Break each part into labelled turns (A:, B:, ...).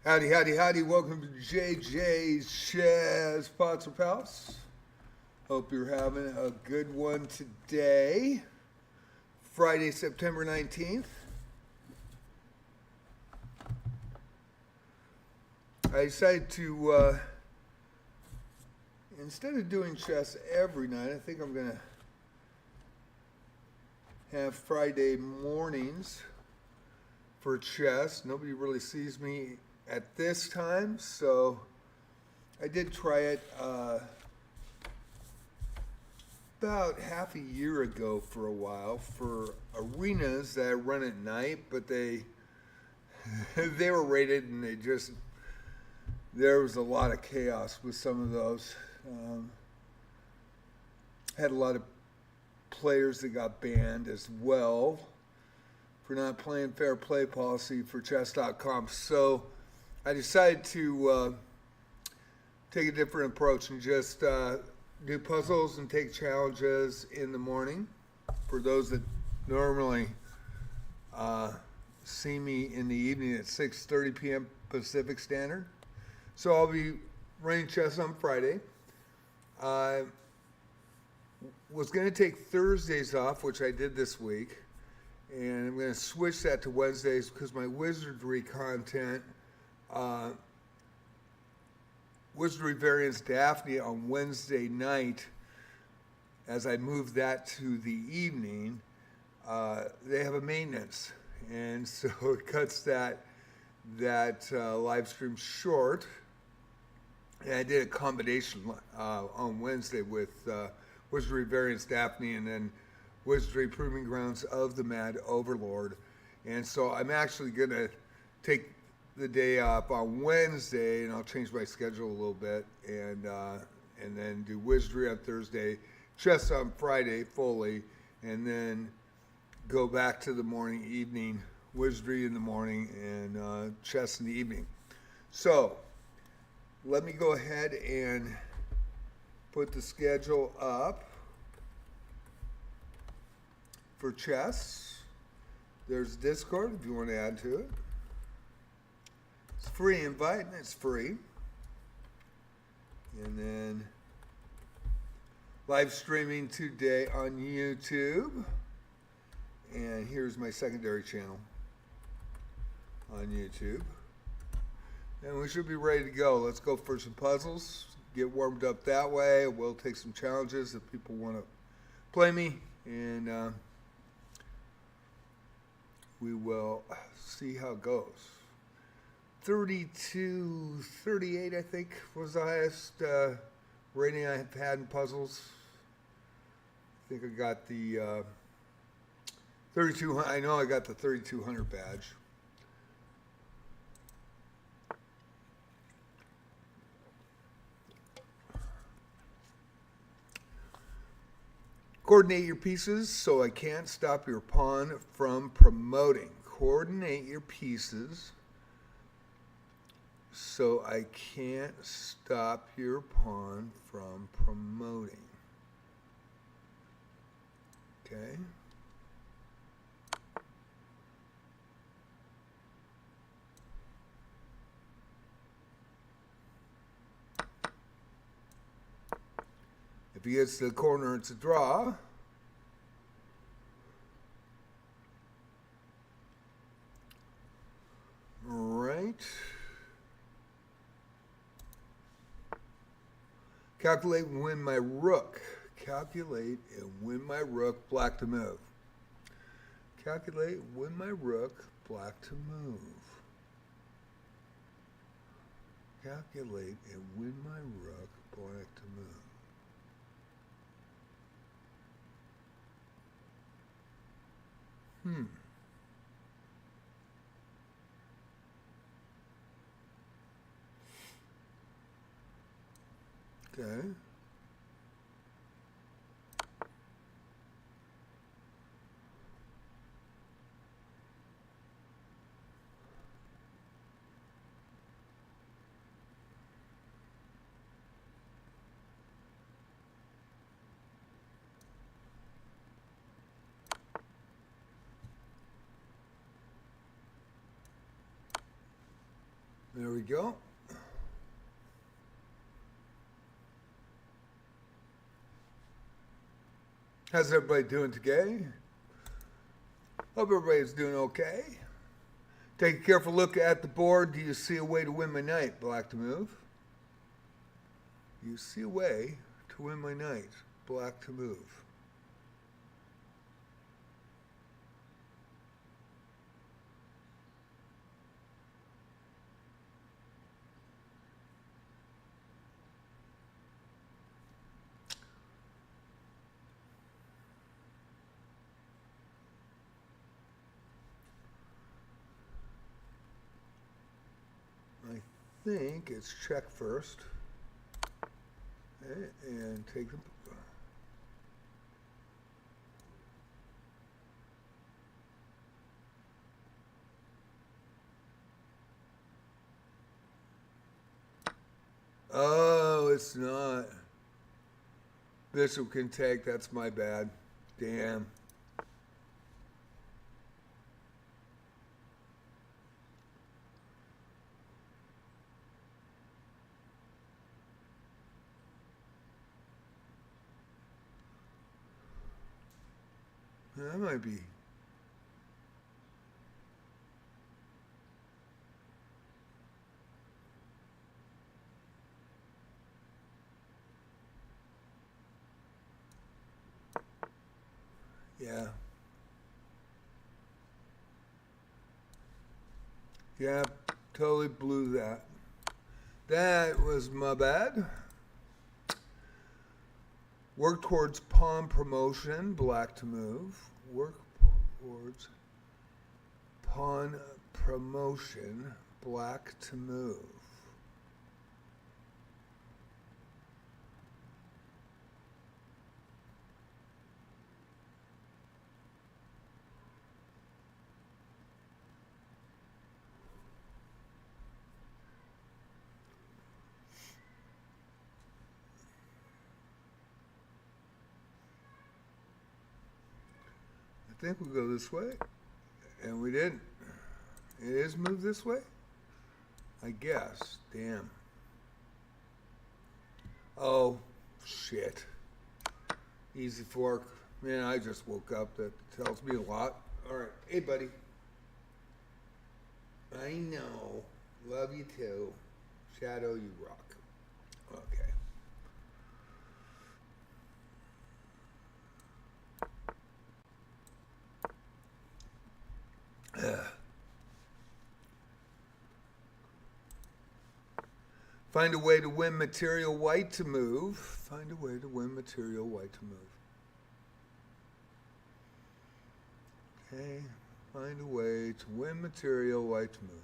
A: Howdy, howdy, howdy. Welcome to JJ's Chess Pots or Pals. Hope you're having a good one today. Friday, September 19th. I decided to, instead of doing chess every night, I think I'm going to have Friday mornings for chess. Nobody really sees me at this time, so I did try it about half a year ago for a while for arenas that I run at night, but they were rated and there was a lot of chaos with some of those. Had a lot of players that got banned as well for not playing fair play policy for chess.com. So I decided to take a different approach and just do puzzles and take challenges in the morning for those that normally see me in the evening at 6:30 p.m. Pacific Standard. So I'll be running chess on Friday. I was going to take Thursdays off, which I did this week, and I'm going to switch that to Wednesdays because my wizardry content, Wizardry Variants Daphne on Wednesday night, as I move that to the evening, they have a maintenance, and so it cuts that live stream short. And I did a combination on Wednesday with Wizardry Variants Daphne and then Wizardry Proving Grounds of the Mad Overlord. And so I'm actually going to take the day off on Wednesday, and I'll change my schedule a little bit, and then do Wizardry on Thursday, chess on Friday fully, and then go back to the morning, evening, Wizardry in the morning, and chess in the evening. So let me go ahead and put the schedule up for chess. There's Discord if you want to add to it. It's free invite and it's free. And then live streaming today on YouTube. And here's my secondary channel on YouTube. And we should be ready to go. Let's go for some puzzles. Get warmed up that way. We'll take some challenges if people want to play me. And we will see how it goes. 32, 38, I think, was the highest rating I have had in puzzles. I think I got the 3200. I know I got the 3200 badge. Coordinate your pieces so I can't stop your pawn from promoting. Coordinate your pieces so I can't stop your pawn from promoting. Okay. If he gets to the corner, it's a draw. Right. Calculate and win my rook. Calculate and win my rook, black to move. Calculate, win my rook, black to move. Calculate and win my rook, black to move. Okay. There we go. How's everybody doing today? Hope everybody's doing okay. Take a careful look at the board. Do you see a way to win my night? Black to move. You see a way to win my night. Black to move. I think it's check first. Okay, and take the... Oh, it's not. Bishop can take. That's my bad. Damn. That might be. Yeah. Yeah, totally blew that. That was my bad. Work towards pawn promotion, black to move. Work towards pawn promotion, black to move. I think we'll go this way, and we didn't. It is moved this way? I guess. Damn. Oh, shit. Easy fork. Man, I just woke up. That tells me a lot. All right. Hey, buddy. I know. Love you too. Shadow, you rock. Okay. Find a way to win material white to move. Find a way to win material white to move. Okay. Find a way to win material white to move.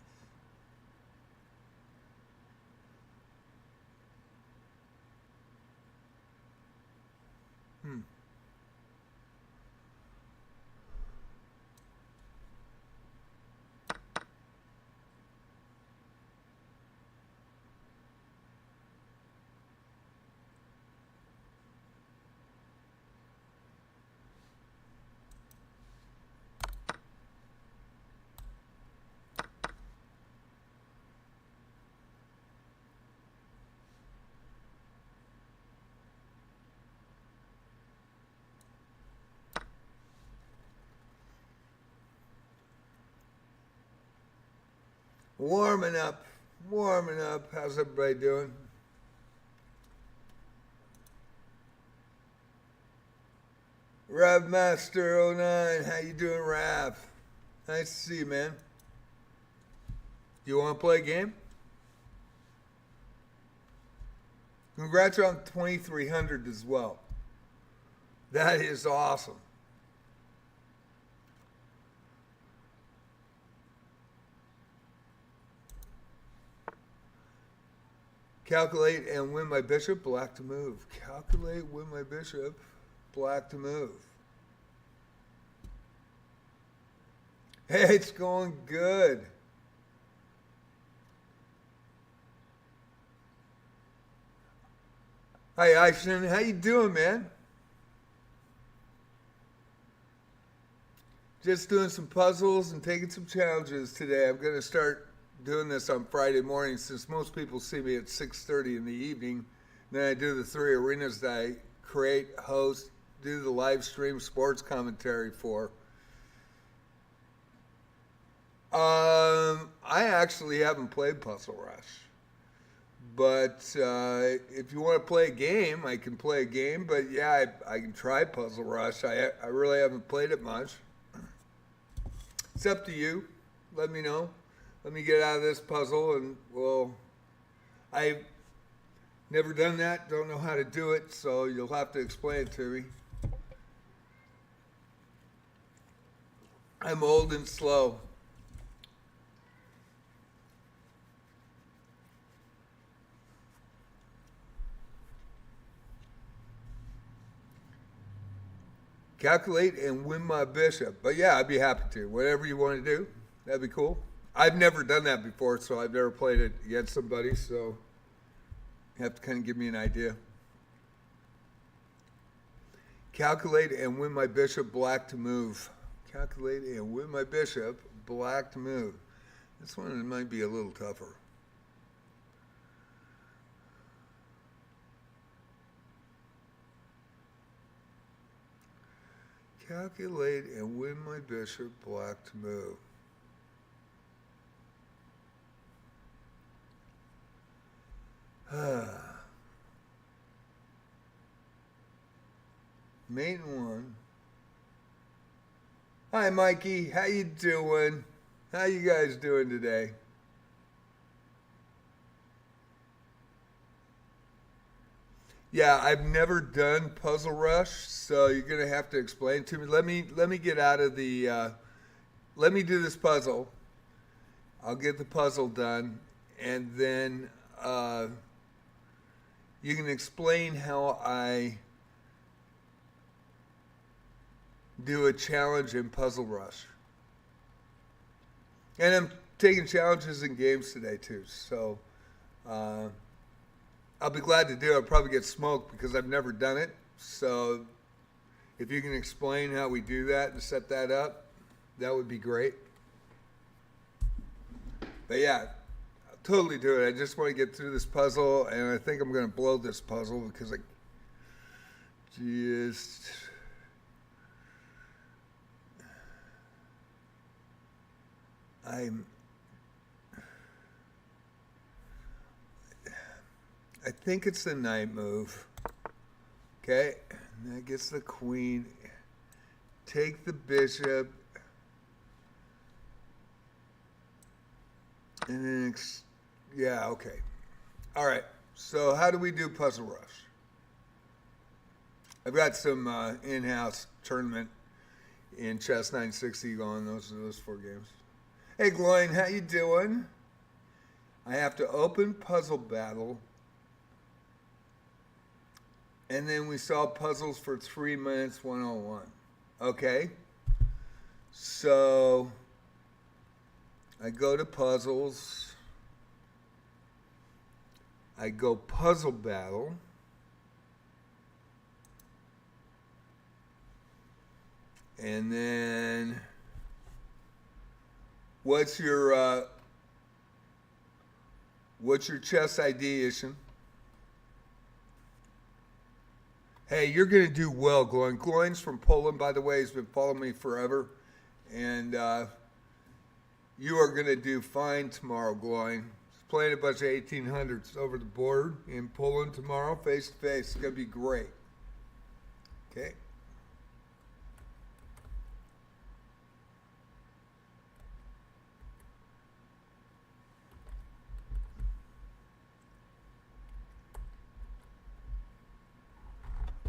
A: Warming up. Warming up. How's everybody doing? Rav Master 09, how you doing, Rav? Nice to see you, man. You want to play a game? Congrats on 2,300 as well. That is awesome. Calculate and win my bishop, black to move. Calculate, win my bishop, black to move. Hey, it's going good. Hi, Aishan. How you doing, man? Just doing some puzzles and taking some challenges today. I'm going to start doing this on Friday morning since most people see me at 6:30 in the evening. Then I do the 3 arenas that I create, host, do the live stream sports commentary for. I actually haven't played Puzzle Rush. But if you want to play a game, I can play a game. But yeah, I can try Puzzle Rush. I really haven't played it much. It's up to you. Let me know. Let me get out of this puzzle, and well, I've never done that. Don't know how to do it, so you'll have to explain it to me. I'm old and slow. Calculate and win my bishop. But yeah, I'd be happy to. Whatever you want to do, that'd be cool. I've never done that before, so I've never played it against somebody, so you have to kind of give me an idea. Calculate and win my bishop, black to move. Calculate and win my bishop, black to move. This one might be a little tougher. Calculate and win my bishop, black to move. Mate 1. Hi, Mikey. How you doing? How you guys doing today? Yeah, I've never done Puzzle Rush, so you're gonna have to explain to me. Let me get out of the. Let me do this puzzle. I'll get the puzzle done, and then you can explain how I do a challenge in Puzzle Rush. And I'm taking challenges in games today too, so I'll be glad to do it. I'll probably get smoked because I've never done it. So if you can explain how we do that and set that up, that would be great. But yeah, I'll totally do it. I just want to get through this puzzle, and I think I'm going to blow this puzzle because I think it's the knight move. Okay, and that gets the queen. Take the bishop. And then, yeah, okay. All right, so how do we do Puzzle Rush? I've got some in-house tournament in Chess 960 going, those 4 games. Hey, Gloin, how you doing? I have to open Puzzle Battle. And then we saw puzzles for 3 minutes 101. Okay. So I go to puzzles. I go Puzzle Battle. And then what's your chess ID, Ishan? Hey, you're going to do well, Gloin. Gloin's from Poland, by the way. He's been following me forever. And you are going to do fine tomorrow, Gloin. He's playing a bunch of 1800s over the board in Poland tomorrow, face-to-face. It's going to be great. Okay.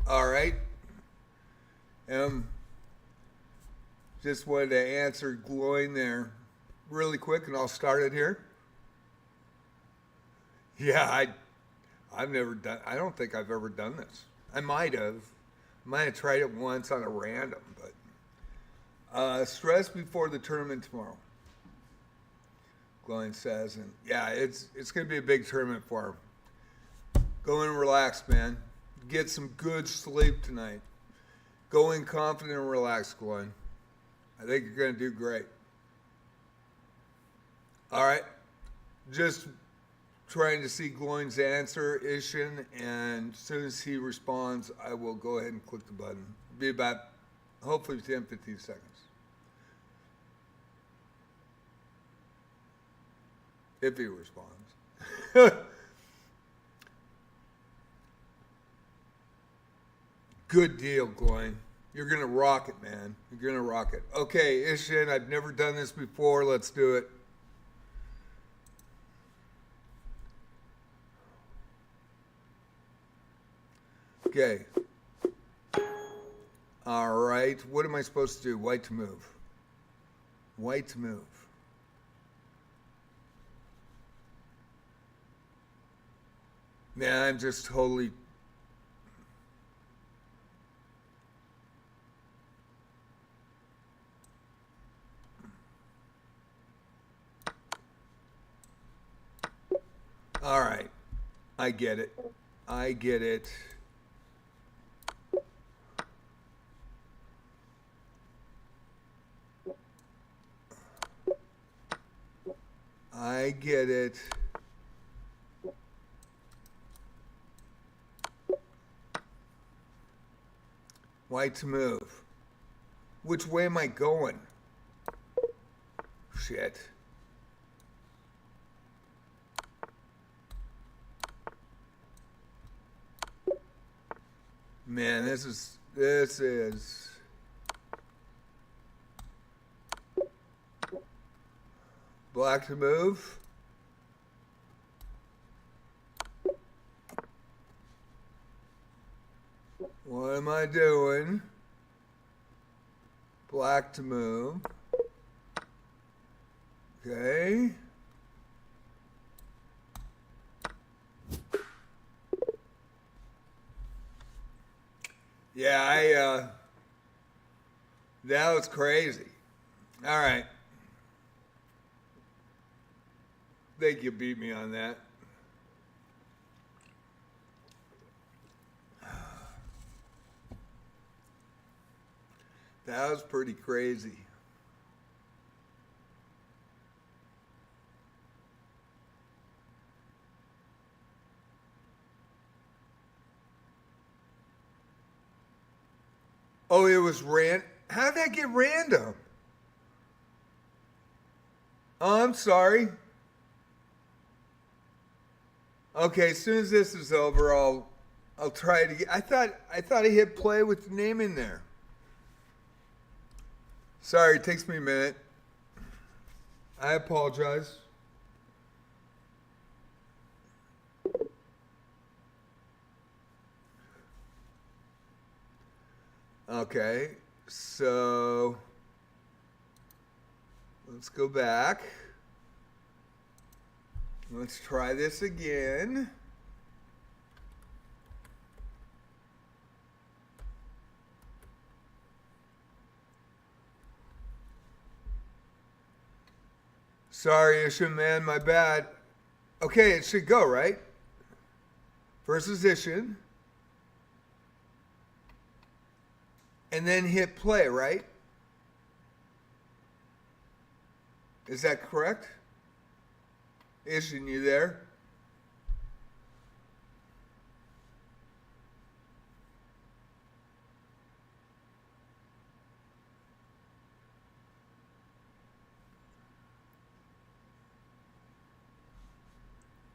A: All right. Just wanted to answer Gloin there really quick, and I'll start it here. Yeah, I've never done. I don't think I've ever done this. I might have tried it once on a random, but stress before the tournament tomorrow. Gloin says, and yeah, it's going to be a big tournament for him. Go in and relax, man. Get some good sleep tonight. Go in confident and relaxed, Gloin. I think you're going to do great. All right. Just trying to see Gloin's answer, Ishin, and as soon as he responds, I will go ahead and click the button. Be about, hopefully, 10, 15 seconds. If he responds. Good deal, Gloin. You're going to rock it, man. You're going to rock it. Okay, Ishin, I've never done this before. Let's do it. Okay. All right. What am I supposed to do? White to move. White to move. Man, I'm just totally... All right. I get it. I get it. I get it. White to move. Which way am I going? Shit. Man, this is black to move. What am I doing? Black to move. Okay. Yeah, that was crazy. All right. Think you beat me on that. That was pretty crazy. Oh, it was how did that get random? Oh, I'm sorry. Okay, as soon as this is over, I'll try it again. I thought I hit play with the name in there. Sorry, it takes me a minute. I apologize. Okay, so let's go back. Let's try this again. Sorry, Ishin, man, my bad. Okay, it should go, right? Versus Ishin. And then hit play, right? Is that correct? Ishin, you there?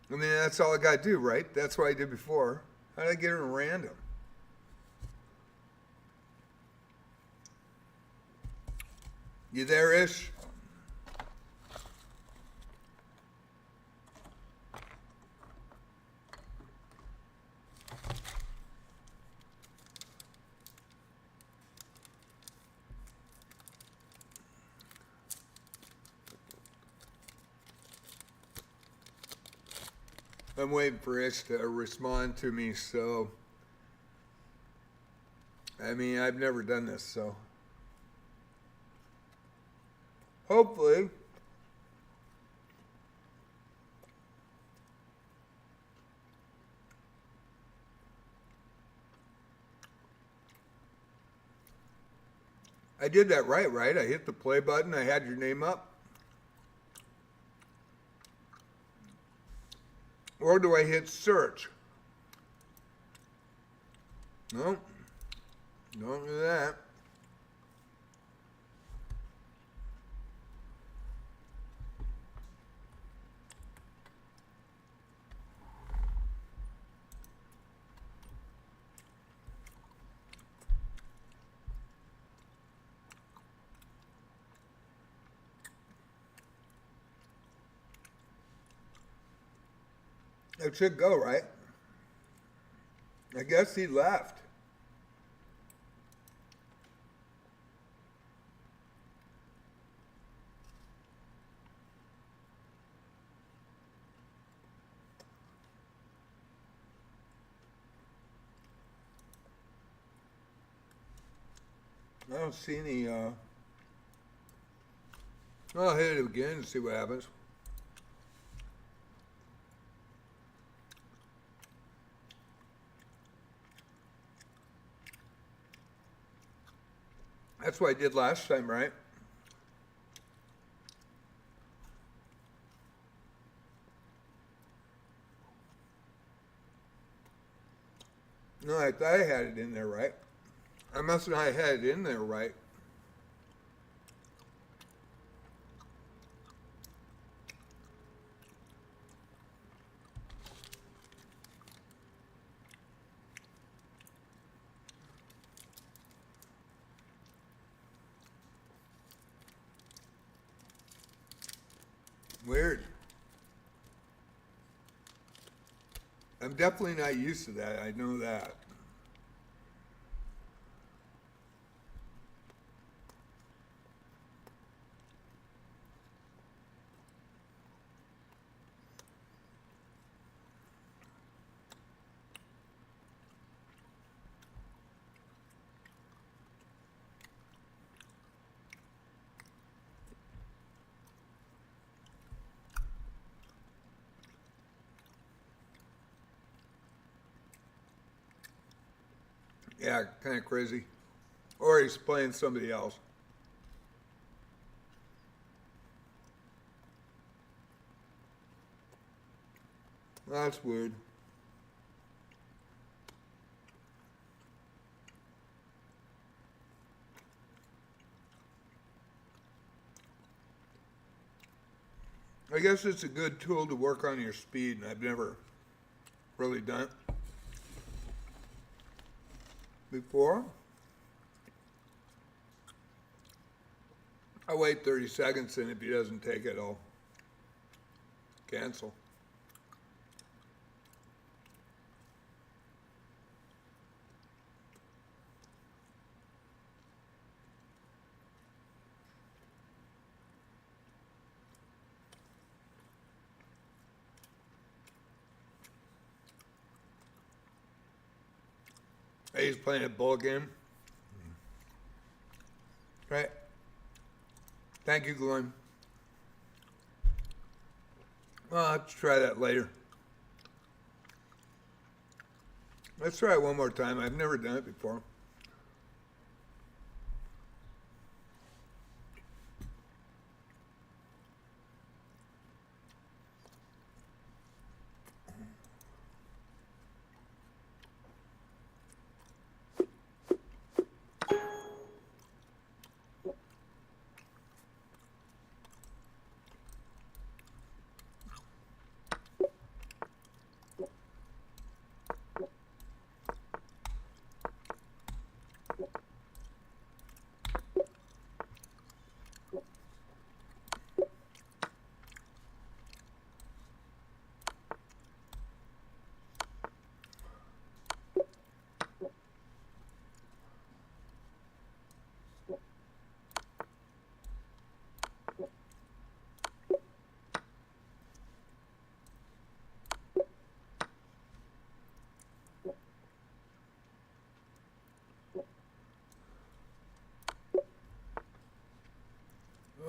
A: I mean, that's all I got to do, right? That's what I did before. How did I get it in random? You there, Ish? I'm waiting for Ish to respond to me, so... I mean, I've never done this, so... Hopefully. I did that right? I hit the play button. I had your name up. Or do I hit search? No, don't do that. It should go, right? I guess he left. I don't see any, I'll hit it again and see what happens. That's what I did last time, right? No, I thought I had it in there right. I must not have had it in there right. Weird. I'm definitely not used to that. I know that. Yeah, kind of crazy. Or he's playing somebody else. That's weird. I guess it's a good tool to work on your speed, and I've never really done it before. I'll wait 30 seconds, and if he doesn't take it, I'll cancel. Hey, he's playing a ball game. Right. Thank you, Glenn. Well, I'll have to try that later. Let's try it one more time. I've never done it before.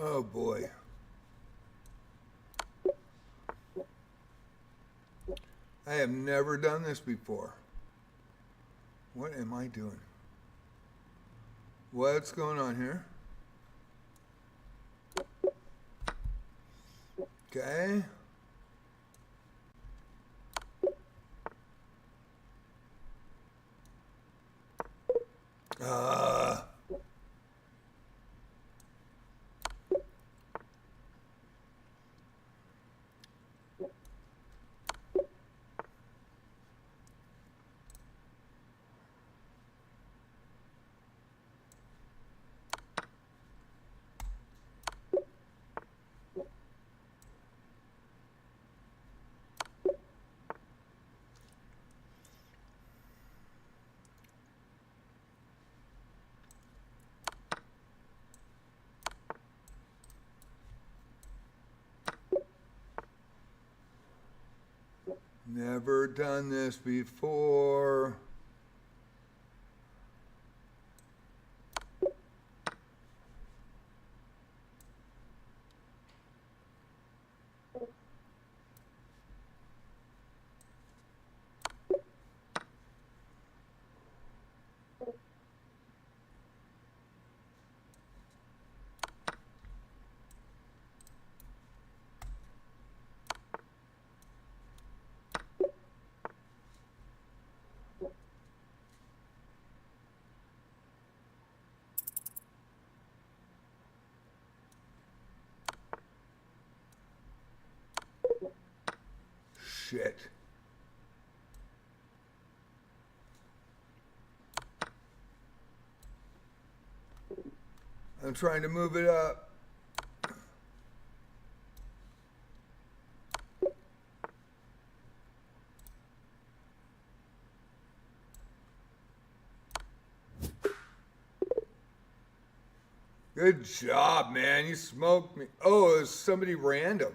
A: Oh boy. I have never done this before. What am I doing? What's going on here? Okay. never done this before. Shit. I'm trying to move it up. Good job, man. You smoked me. Oh, it was somebody random.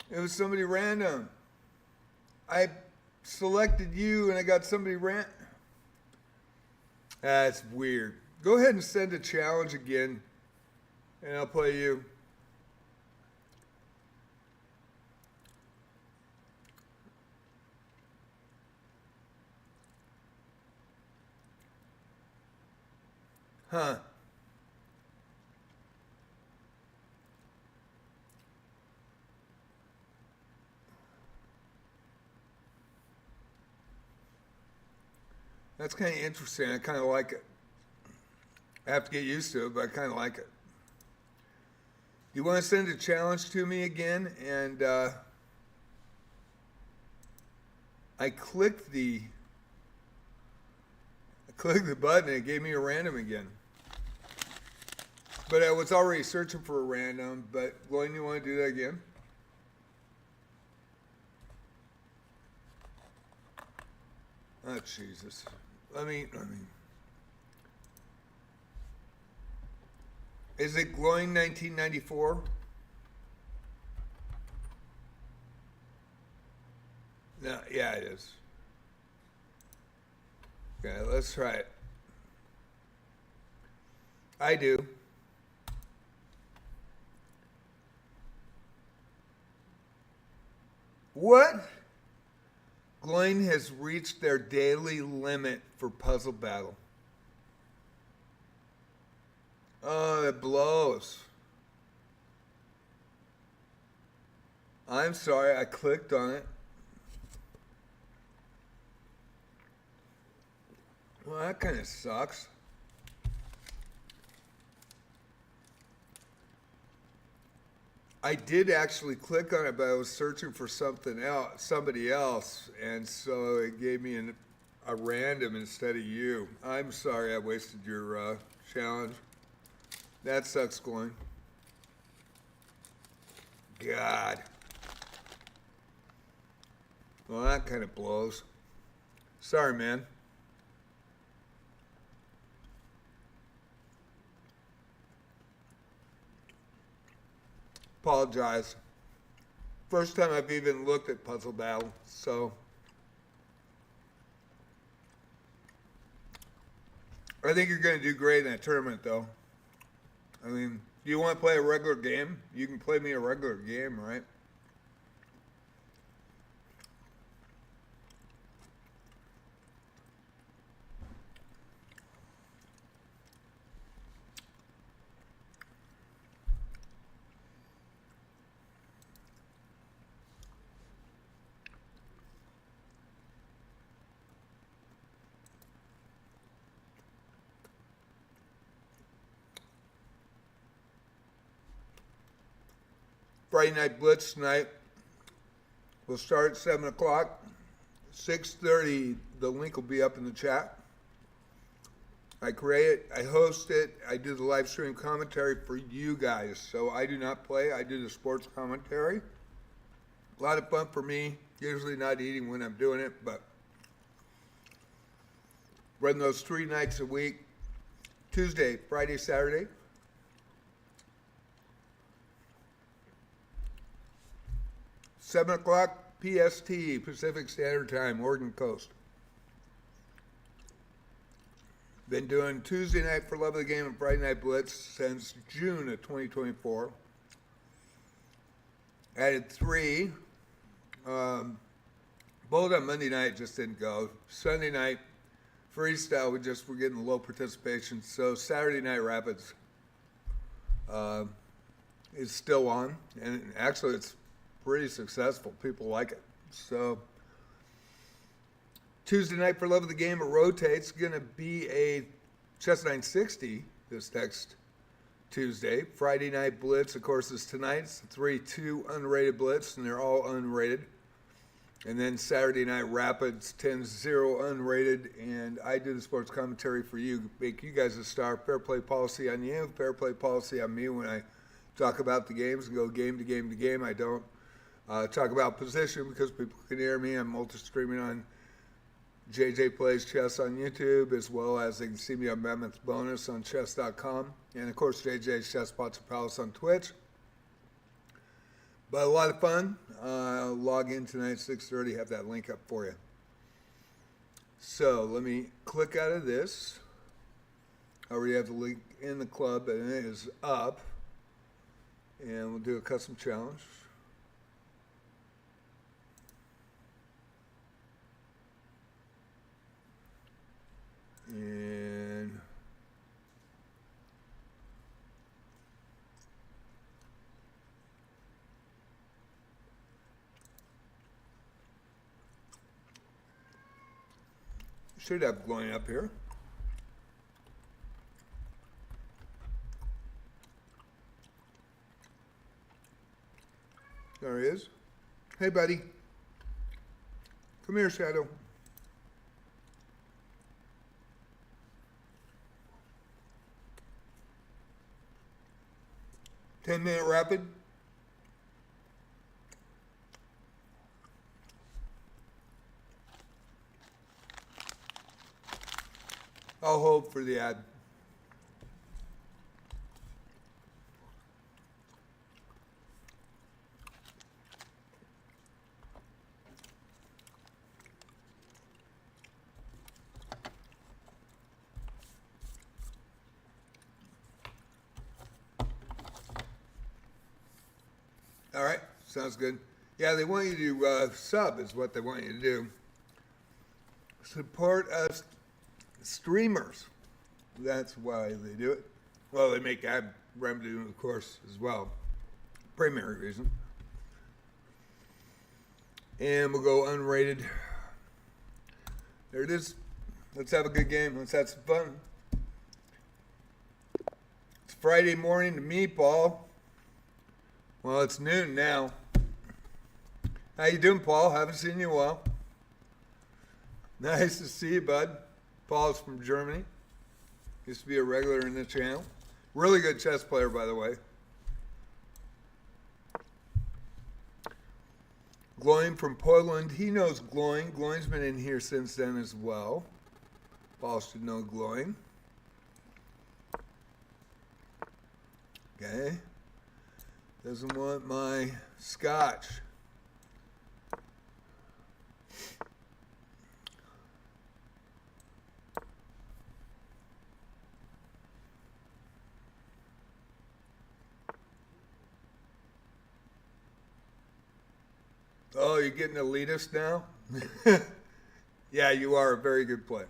A: It was somebody random. I selected you and I got somebody random. That's weird. Go ahead and send a challenge again and I'll play you. Huh. That's kind of interesting. I kind of like it. I have to get used to it, but I kind of like it. You want to send a challenge to me again? And I clicked the button and it gave me a random again. But I was already searching for a random, but Glenn, you want to do that again? Oh, Jesus. Let me. Is it Glowing 1994? No, yeah, it is. Okay, let's try it. I do. What? Glowing has reached their daily limit for puzzle battle. Oh, it blows. I'm sorry, I clicked on it. Well, that kind of sucks. I did actually click on it, but I was searching for something else, somebody else, and so it gave me a random instead of you. I'm sorry I wasted your challenge. That sucks, Glenn. God. Well, that kind of blows. Sorry, man. Apologize. First time I've even looked at Puzzle Battle, so I think you're going to do great in that tournament, though. I mean, do you want to play a regular game? You can play me a regular game, right? Friday Night Blitz tonight. We'll start at 7 o'clock. 6:30, the link will be up in the chat. I create it, I host it, I do the live stream commentary for you guys. So I do not play, I do the sports commentary. A lot of fun for me, usually not eating when I'm doing it, but run those 3 nights a week, Tuesday, Friday, Saturday. 7 o'clock PST, Pacific Standard Time, Oregon Coast. Been doing Tuesday night for Love of the Game and Friday Night Blitz since June of 2024. Added 3. Both on Monday night just didn't go. Sunday night, freestyle, we're getting low participation. So Saturday Night Rapids is still on. And actually, it's pretty successful. People like it. So Tuesday night for Love of the Game, it rotates. Going to be a Chess 960 this next Tuesday. Friday Night Blitz, of course, is tonight. It's a 3-2 unrated blitz, and they're all unrated. And then Saturday Night Rapids, 10-0 unrated, and I do the sports commentary for you, make you guys a star. Fair play policy on you, fair play policy on me when I talk about the games and go game to game to game. I don't talk about position because people can hear me. I'm multi-streaming on JJ Plays Chess on YouTube, as well as they can see me on Mammoth Bonus on chess.com. And, of course, JJ's Chess Pots and Palace on Twitch. But a lot of fun. I'll log in tonight, 6:30, have that link up for you. So let me click out of this. I already have the link in the club, and it is up. And we'll do a custom challenge. And should have glowing up here. There he is. Hey, buddy. Come here, Shadow. Ten-minute rapid. I'll hold for the ad. All right, sounds good. Yeah, they want you to sub is what they want you to do. Support us streamers. That's why they do it. Well, they make ad revenue, of course, as well. Primary reason. And we'll go unrated. There it is. Let's have a good game. Let's have some fun. It's Friday morning to me, Paul. Well, it's noon now. How you doing, Paul? Haven't seen you in a while. Nice to see you, bud. Paul's from Germany. Used to be a regular in the channel. Really good chess player, by the way. Glowing from Poland. He knows Glowing. Glowing's been in here since then as well. Paul should know Glowing. Okay. Doesn't want my scotch. Oh, you're getting elitist now? Yeah, you are a very good player.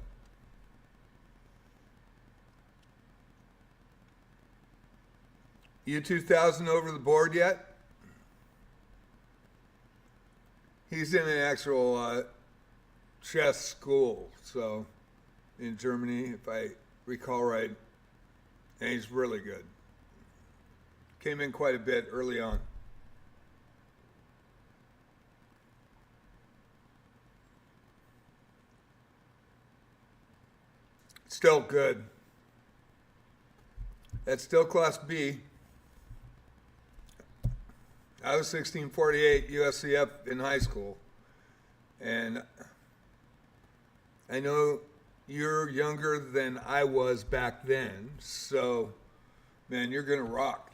A: U2000 over the board yet? He's in an actual chess school, so in Germany, if I recall right, and he's really good. Came in quite a bit early on. Still good. That's still Class B. I was 1648 USCF in high school. And I know you're younger than I was back then. So, man, you're going to rock.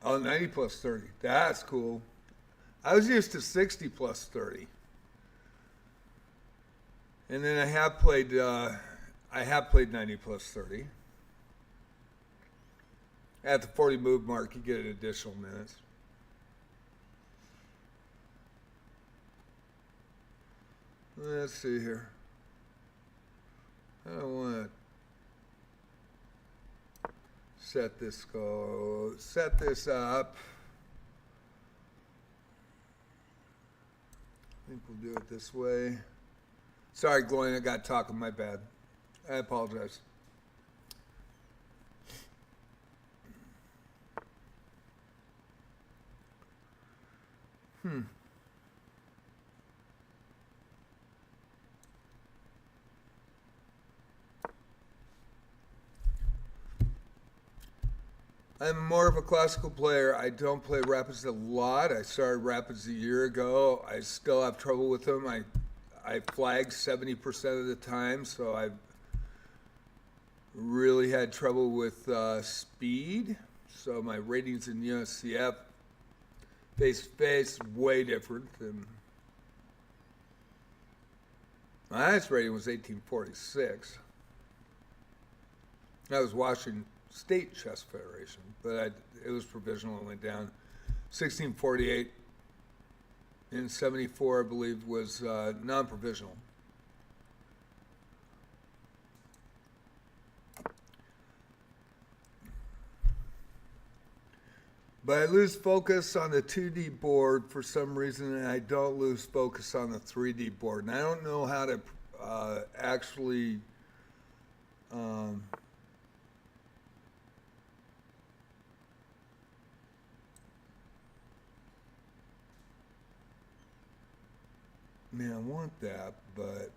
A: Oh, 90 plus 30. That's cool. I was used to 60 plus 30. And then I have played 90 plus 30. At the 40 move mark, you get additional minutes. Let's see here. I don't want to set this up. I think we'll do it this way. Sorry, Gloria, I got talking. My bad. I apologize. I'm more of a classical player. I don't play rapids a lot. I started rapids a year ago. I still have trouble with them. I flag 70% of the time, so I've really had trouble with speed. So my ratings in USCF face-to-face way different than my highest rating was 1846. That was Washington State Chess Federation, but it was provisional and went down. 1648 in 74, I believe, was non-provisional. But I lose focus on the 2D board for some reason, and I don't lose focus on the 3D board. And I don't know how to actually man, I want that, but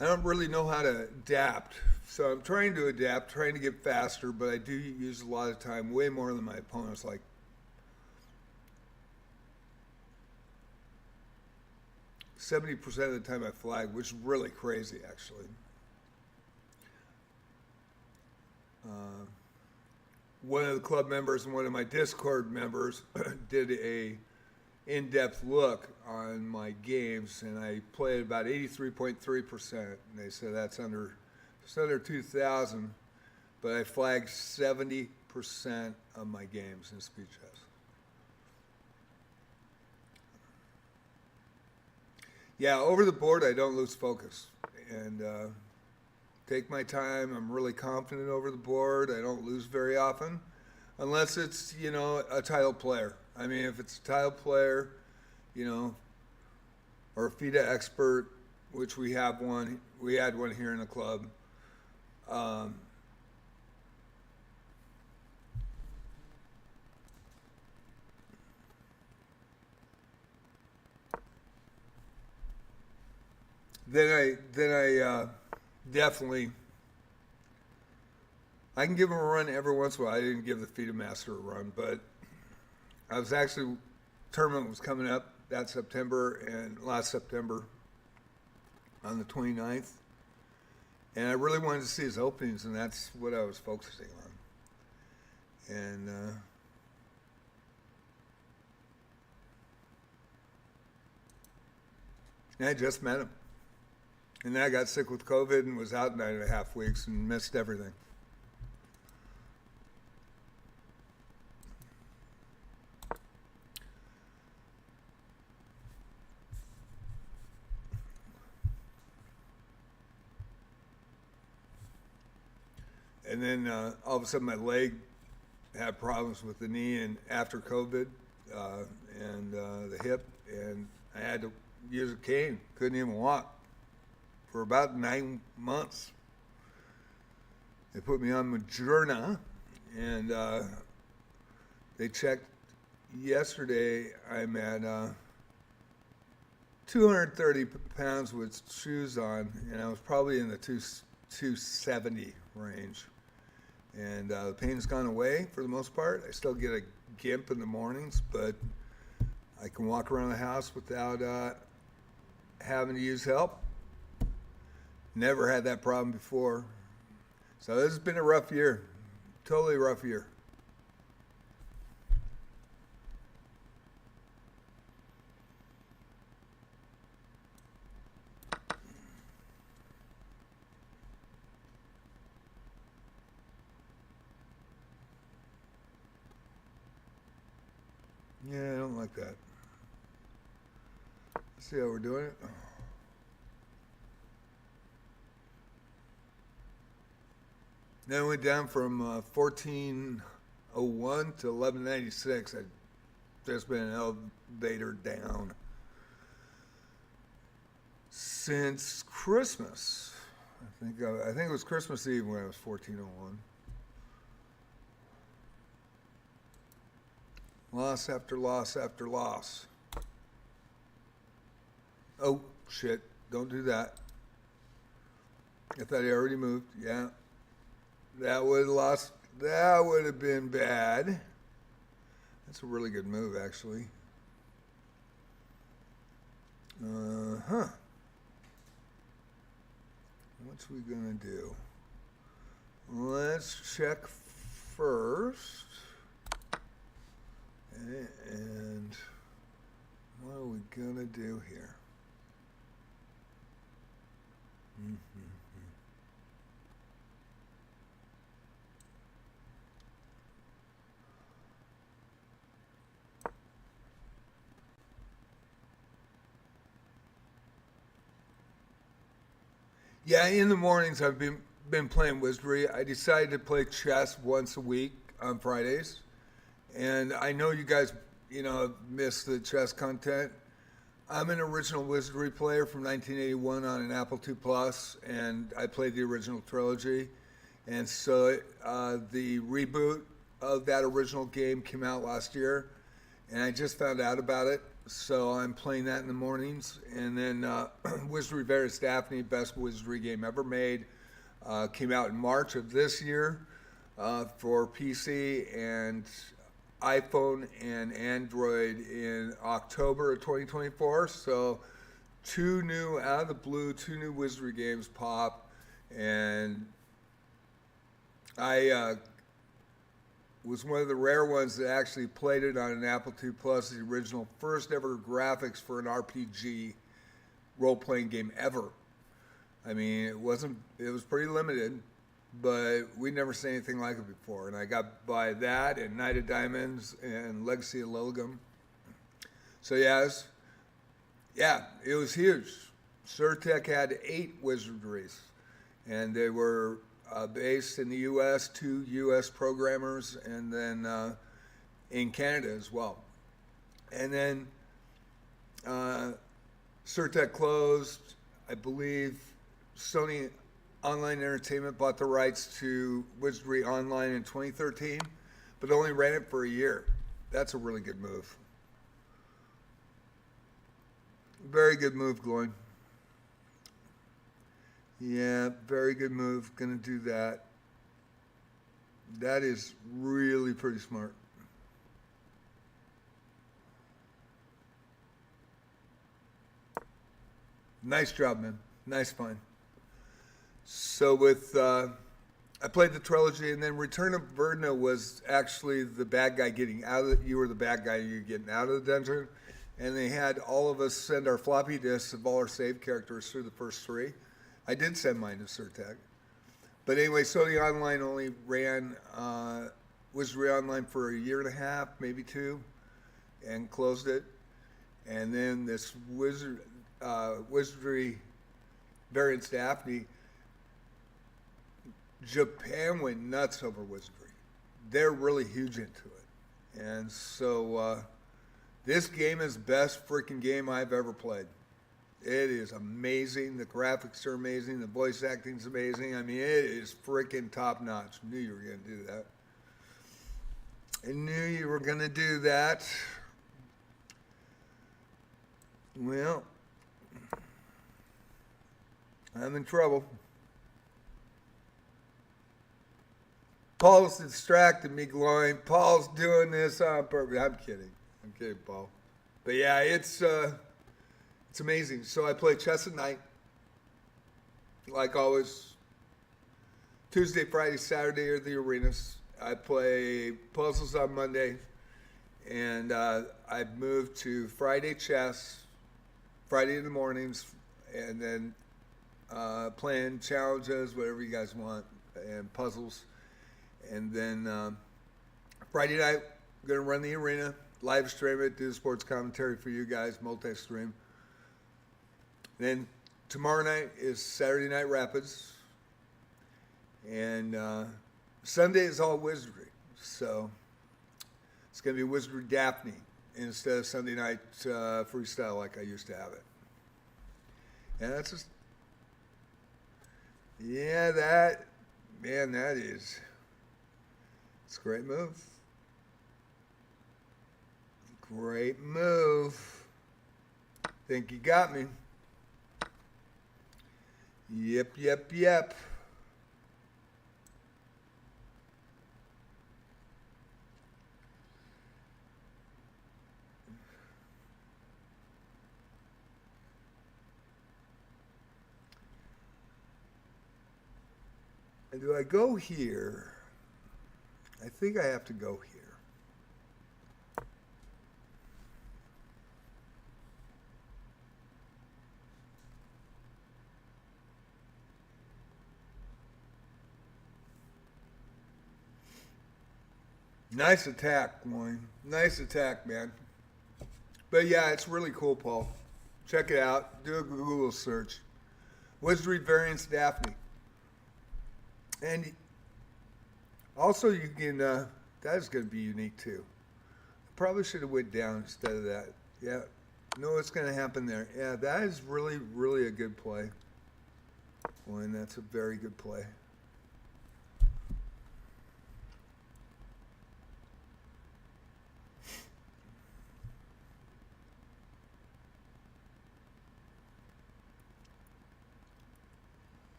A: I don't really know how to adapt. So I'm trying to adapt, trying to get faster, but I do use a lot of time, way more than my opponents. Like 70% of the time I flag, which is really crazy, actually. One of the club members and one of my Discord members did a in-depth look on my games, and I played about 83.3%. And they said that's under 2,000, but I flagged 70% of my games in speed chess. Yeah, over the board, I don't lose focus, and take my time. I'm really confident over the board. I don't lose very often, unless it's, a title player. I mean, if it's a title player, or a FIDE expert, which we had one here in the club. Then I definitely, I can give him a run every once in a while. I didn't give the FIDE Master a run, but I was actually, tournament was coming up that September and last September on the 29th. And I really wanted to see his openings, and that's what I was focusing on. And I just met him. And then I got sick with COVID and was out 9.5 weeks and missed everything. And then all of a sudden my leg had problems with the knee and after COVID and the hip, and I had to use a cane. Couldn't even walk for about 9 months. They put me on Moderna, and they checked yesterday. I'm at 230 pounds with shoes on, and I was probably in the 270 range. And the pain's gone away for the most part. I still get a gimp in the mornings, but I can walk around the house without having to use help. Never had that problem before. So this has been a rough year. Totally rough year. Yeah, I don't like that. Let's see how we're doing it. Then we went down from 1401 to 1196. I've just been an elevator down since Christmas. I think it was Christmas Eve when I was 1401. Loss after loss after loss. Oh, shit. Don't do that. I thought he already moved. Yeah. That would have lost. That would have been bad. That's a really good move, actually. Huh. What's we gonna do? Let's check first. And what are we gonna do here? Yeah, in the mornings I've been playing Wizardry. I decided to play chess once a week on Fridays. And I know you guys, missed the chess content. I'm an original Wizardry player from 1981 on an Apple II Plus, and I played the original trilogy. And so the reboot of that original game came out last year, and I just found out about it. So I'm playing that in the mornings. And then Wizardry Various Daphne, best Wizardry game ever made, came out in March of this year for PC and iPhone and Android in October of 2024. So two new, out of the blue, two new Wizardry games pop. And I was one of the rare ones that actually played it on an Apple II Plus, the original first ever graphics for an RPG role-playing game ever. I mean, it was pretty limited, but we'd never seen anything like it before. And I got by that and Knight of Diamonds and Legacy of Lilligam. So it was huge. Surtech had 8 Wizardries, and they were based in the U.S., 2 U.S. programmers, and then in Canada as well. And then Surtech closed. I believe Sony Online Entertainment bought the rights to Wizardry Online in 2013, but only ran it for a year. That's a really good move. Very good move, Gloin. Yeah, very good move. Gonna do that. That is really pretty smart. Nice job, man. Nice find. So I played the trilogy, and then Return of Verna was actually the bad guy getting out of you were the bad guy, you're getting out of the dungeon. And they had all of us send our floppy disks of all our save characters through the first 3. I did send mine to Surtech. But anyway, Sony Online only ran Wizardry Online for a year and a half, maybe 2, and closed it. And then this Wizardry Variants Daphne, Japan went nuts over Wizardry. They're really huge into it. And so this game is the best freaking game I've ever played. It is amazing. The graphics are amazing. The voice acting's amazing. I mean, it is freaking top notch. Knew you were going to do that. I knew you were going to do that. Well, I'm in trouble. Paul's distracted me, Gloin. Paul's doing this on purpose. I'm kidding, Paul. But yeah, it's amazing. So I play chess at night, like always. Tuesday, Friday, Saturday are the arenas. I play puzzles on Monday, and I've moved to Friday chess, Friday in the mornings, and then playing challenges, whatever you guys want, and puzzles. And then Friday night, I'm going to run the arena, live stream it, do sports commentary for you guys, multi-stream. Then tomorrow night is Saturday Night Rapids. And Sunday is all wizardry. So it's going to be Wizardry Daphne instead of Sunday night freestyle like I used to have it. And that's just, yeah, that is, it's a great move. Great move. Think you got me. Yep. And do I go here? I think I have to go here. Nice attack, Wayne. Nice attack, man. But yeah, it's really cool, Paul. Check it out. Do a Google search. Wizardry Variants Daphne. And also you can, that's going to be unique too. Probably should have went down instead of that. Yeah, know what's going to happen there. Yeah, that is really, really a good play. Wayne, that's a very good play.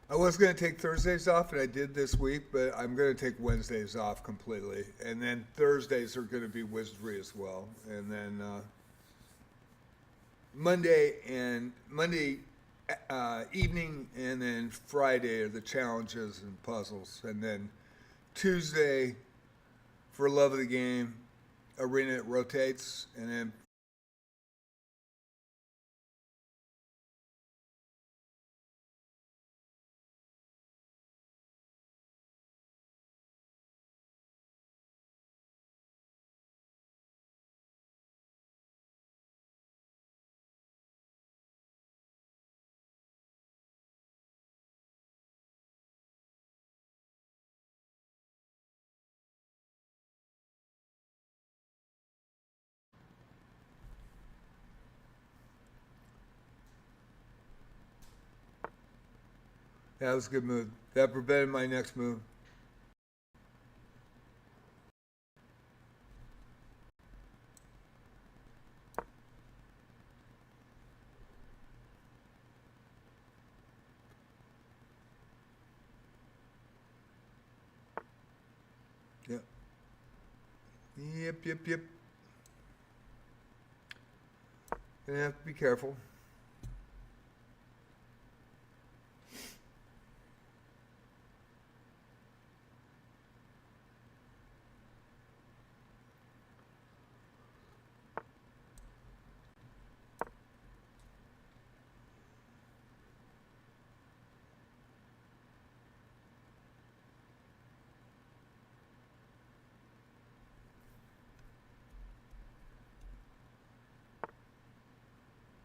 A: I was going to take Thursdays off, and I did this week, but I'm going to take Wednesdays off completely. And then Thursdays are going to be Wizardry as well. And then Monday evening, and then Friday are the challenges and puzzles. And then Tuesday, for love of the game, arena it rotates, and then that was a good move. That prevented my next move. Yep. Yep. Gonna have to be careful.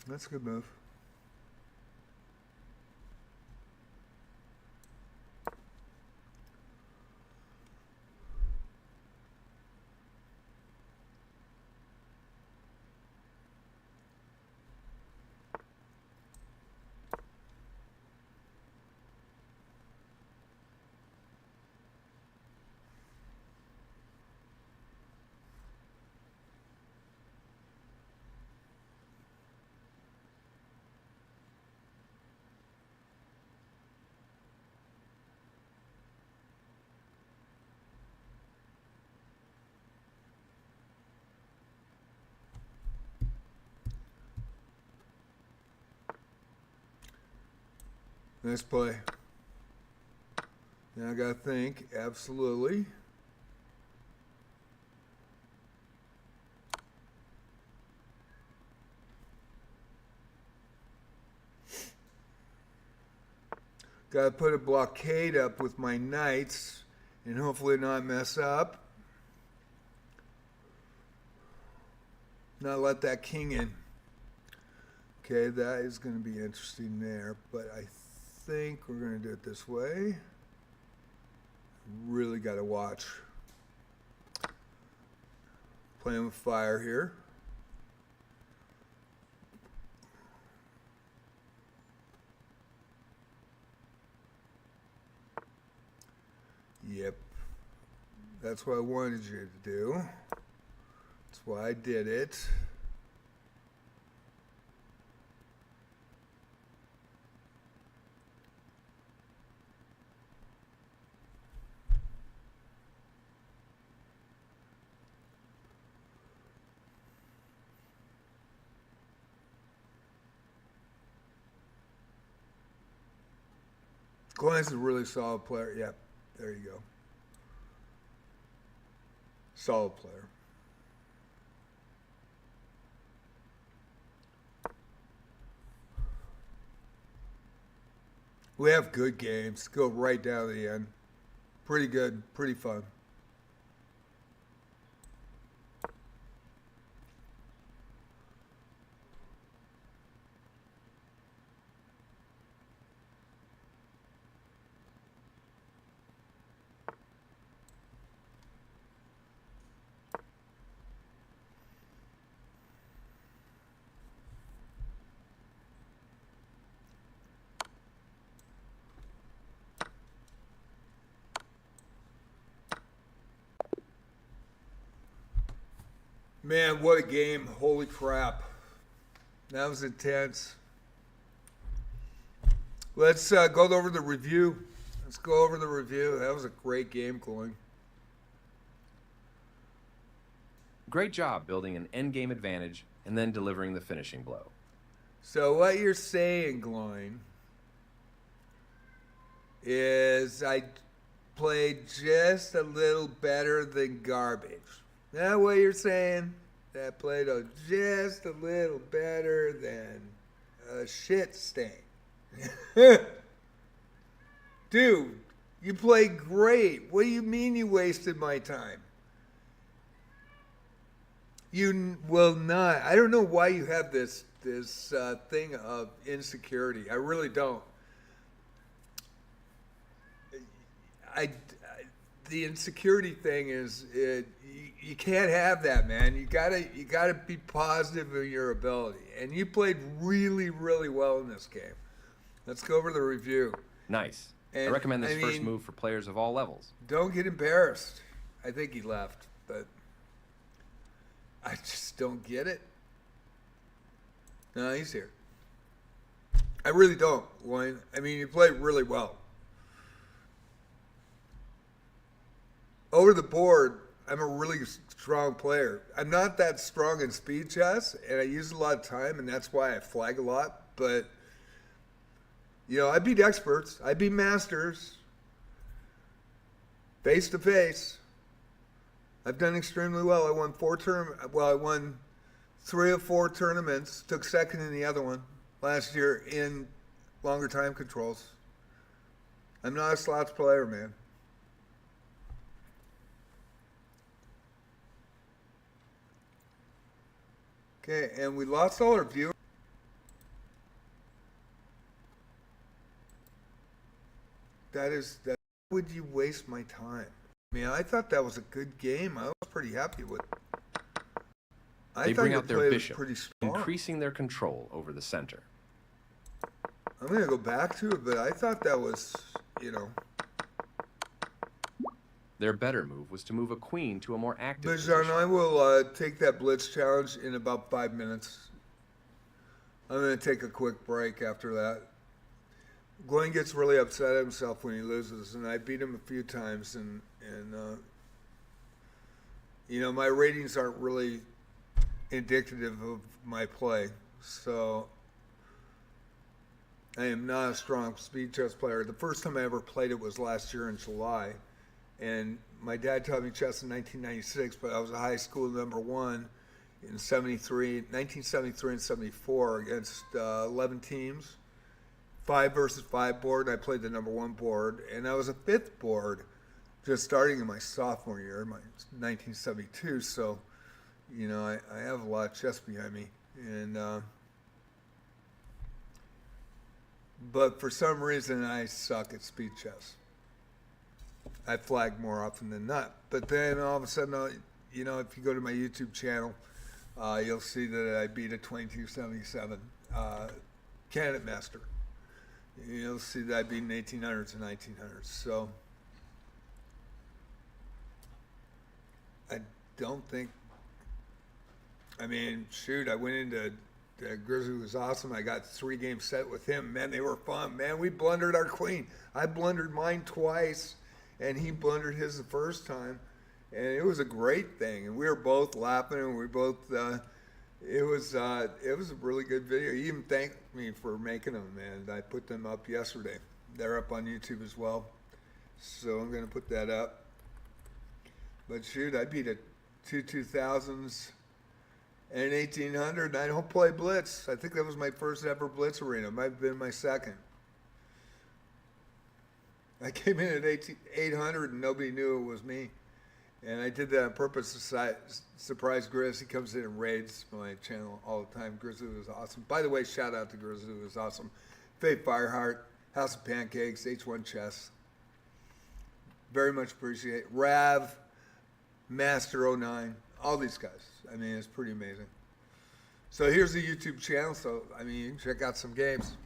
A: That's a good move. Nice play. Now I gotta think. Absolutely. Gotta put a blockade up with my knights and hopefully not mess up. Not let that king in. Okay, that is going to be interesting there, but I think we're going to do it this way. Really got to watch. Playing with fire here. Yep. That's what I wanted you to do. That's why I did it. Glenn's a really solid player. Yep, there you go. Solid player. We have good games. Go right down to the end. Pretty good. Pretty fun. Man, what a game. Holy crap. That was intense. Let's go over the review. Let's go over the review. That was a great game, Glenn.
B: Great job building an endgame advantage and then delivering the finishing blow.
A: So what you're saying, Glenn, is I played just a little better than garbage. Is that what you're saying? That I played just a little better than a shit stain. Dude, you played great. What do you mean you wasted my time? You will not. I don't know why you have this thing of insecurity. I really don't. The insecurity thing is you can't have that, man. You gotta be positive in your ability, and you played really, really well in this game. Let's go over the review.
B: Nice.
A: And,
B: I recommend this first move for players of all levels.
A: Don't get embarrassed. I think he left, but I just don't get it. No, he's here. I really don't, Wayne. I mean, you played really well. Over the board, I'm a really strong player. I'm not that strong in speed chess, and I use a lot of time, and that's why I flag a lot. But, you know, I beat experts. I beat masters. Face to face. I've done extremely well. I won I won 3 of 4 tournaments. Took second in the other one last year in longer time controls. I'm not a slots player, man. Okay, and we lost all our viewers. That would you waste my time? I mean, I thought that was a good game. I was pretty happy with it.
B: They bring out their bishop, increasing their control over the center.
A: I'm going to go back to it, but I thought that was, you know.
B: Their better move was to move a queen to a more active
A: Bijan,
B: position.
A: I will take that blitz challenge in about 5 minutes. I'm going to take a quick break after that. Glenn gets really upset at himself when he loses, and I beat him a few times, and you know, my ratings aren't really indicative of my play. So I am not a strong speed chess player. The first time I ever played it was last year in July. And my dad taught me chess in 1996, but I was a high school #1 in 1973 and 74 against 11 teams, 5 versus 5 board. And I played the #1 board, and I was a 5th board just starting in my sophomore year, my 1972. So, you know, I have a lot of chess behind me. And but for some reason, I suck at speed chess. I flag more often than not. But then all of a sudden, you know, if you go to my YouTube channel, you'll see that I beat a 2277 candidate master. You'll see that I beat an 1800s and 1900s. So I don't think, I mean, shoot, I went into Grizzly was awesome. I got 3-game set with him. Man, they were fun. Man, we blundered our queen. I blundered mine twice, and he blundered his the first time. And it was a great thing. And we were both laughing, and we both, it was a really good video. He even thanked me for making them, and I put them up yesterday. They're up on YouTube as well. So I'm going to put that up. But shoot, I beat a 2000s and 1800, and I don't play Blitz. I think that was my first ever Blitz arena. It might have been my second. I came in at 800 and nobody knew it was me. And I did that on purpose to surprise Grizz. He comes in and raids my channel all the time. Grizzly was awesome. By the way, shout out to Grizzly, it was awesome. Faye Fireheart, House of Pancakes, H1 Chess. Very much appreciate it. Rav, Master 09, all these guys. I mean, it's pretty amazing. So here's the YouTube channel. So, I mean, you can check out some games.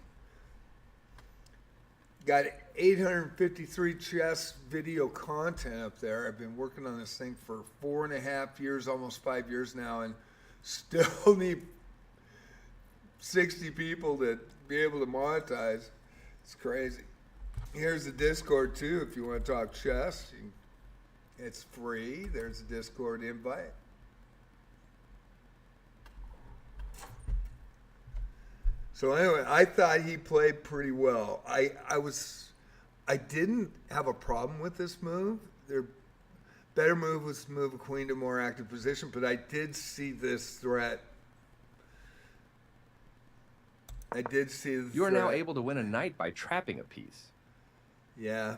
A: Got 853 chess video content up there. I've been working on this thing for 4.5 years, almost 5 years now, and still need 60 people to be able to monetize. It's crazy. Here's the Discord, too, if you want to talk chess. It's free. There's a Discord invite. So anyway, I thought he played pretty well. I didn't have a problem with this move. Their better move was to move a queen to a more active position, but I did see this threat. I did see the
B: You are now able to win a knight by trapping a piece.
A: Yeah.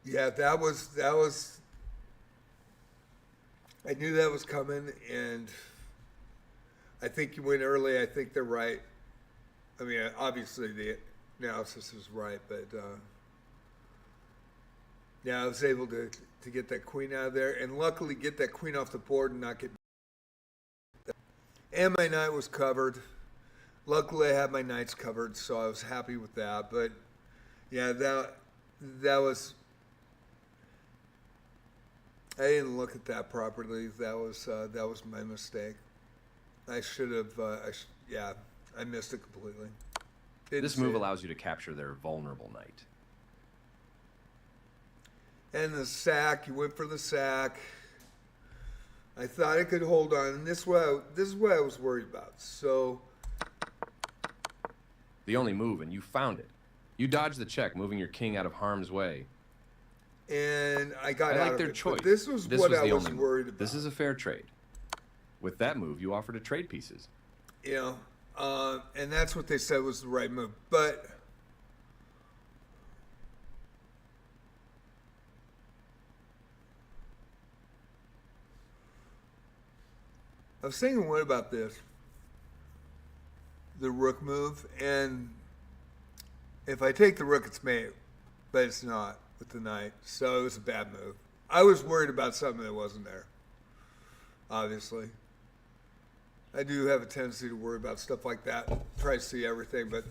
A: Yeah, that was, I knew that was coming, and I think you went early. I think they're right. I mean, obviously the analysis is right, but yeah, I was able to get that queen out of there, and luckily get that queen off the board and not get. And my knight was covered. Luckily, I had my knights covered, so I was happy with that. But yeah, that was. I didn't look at that properly. That was my mistake. I should have. Yeah, I missed it completely.
B: This move allows you to capture their vulnerable knight.
A: And the sack. You went for the sack. I thought I could hold on, and this is what I was worried about. So.
B: The only move, and you found it. You dodged the check, moving your king out of harm's way.
A: And I got out
B: like
A: of
B: their
A: it.
B: choice.
A: But this was what I was worried about.
B: This is a fair trade. With that move, you offer to trade pieces.
A: You know, and that's what they said was the right move. But I was thinking, what about this? The rook move, and if I take the rook, it's mate, but it's not with the knight, so it was a bad move. I was worried about something that wasn't there, obviously. I do have a tendency to worry about stuff like that, try to see everything, but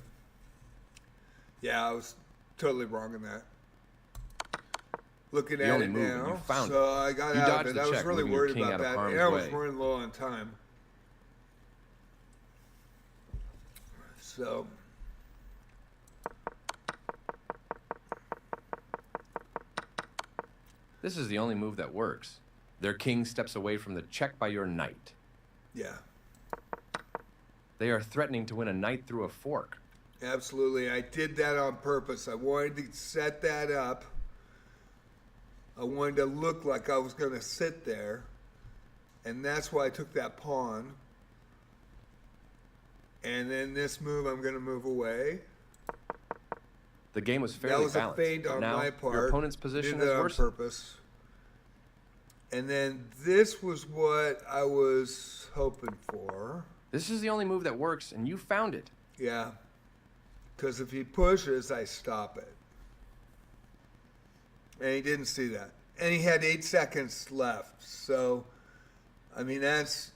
A: yeah, I was totally wrong in that. Looking at it now, so I got out of it. I was really worried about that, and I was running low on time. So.
B: This is the only move that works. Their king steps away from the check by your knight.
A: Yeah.
B: They are threatening to win a knight through a fork.
A: Absolutely. I did that on purpose. I wanted to set that up. I wanted to look like I was going to sit there. And that's why I took that pawn. And then this move, I'm going to move away.
B: The game was fairly balanced. That was a feint on my part. Your opponent's position is worse.
A: On purpose. And then this was what I was hoping for.
B: This is the only move that works, and you found it.
A: Yeah. Because if he pushes, I stop it. And he didn't see that. And he had 8 seconds left. So, I mean, that's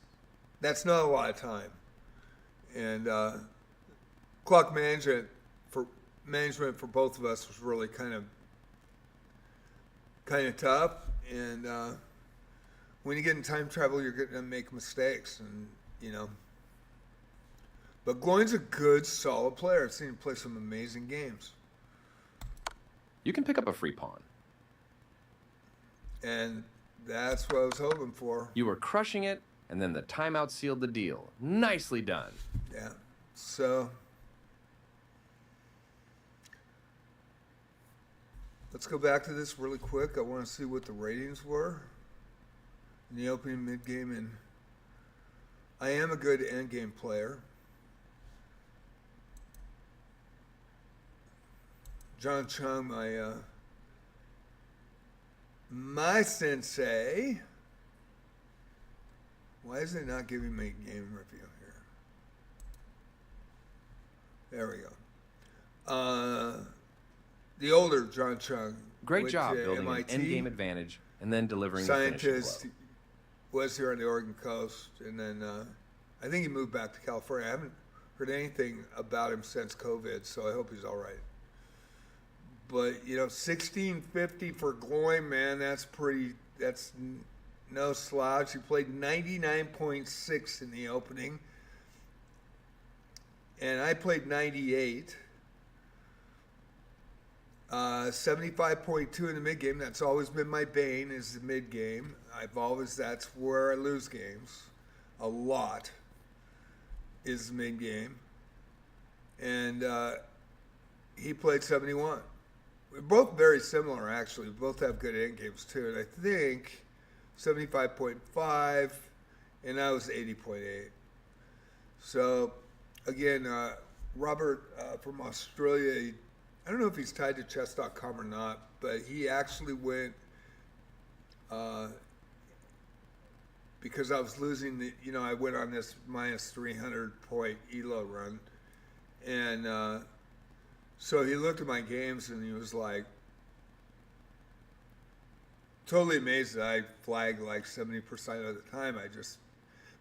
A: not a lot of time. And clock management for both of us was really kind of tough. And when you get in time travel, you're going to make mistakes, and you know. But Gloin's a good, solid player. I've seen him play some amazing games.
B: You can pick up a free pawn.
A: And that's what I was hoping for.
B: You were crushing it, and then the timeout sealed the deal. Nicely done.
A: Yeah. So let's go back to this really quick. I want to see what the ratings were in the opening, mid-game, and I am a good end-game player. John Chung, my sensei. Why is it not giving me a game review here? There we go. The older John Chung.
B: Great job building
A: MIT,
B: an endgame advantage and then delivering
A: scientist,
B: the finishing blow.
A: Was here on the Oregon coast, and then I think he moved back to California. I haven't heard anything about him since COVID, so I hope he's all right. But, you know, 1650 for Gloin, man, that's no slouch. He played 99.6 in the opening. And I played 98. 75.2 in the mid-game. That's always been my bane, is the mid-game. That's where I lose games. A lot is the mid-game. And he played 71. We're both very similar, actually. We both have good end games, too. And I think 75.5, and I was 80.8. So, again, Robert from Australia, I don't know if he's tied to chess.com or not, but he actually went, because I was losing I went on this minus 300 point ELO run. And so he looked at my games and he was like, totally amazed that I flagged like 70% of the time.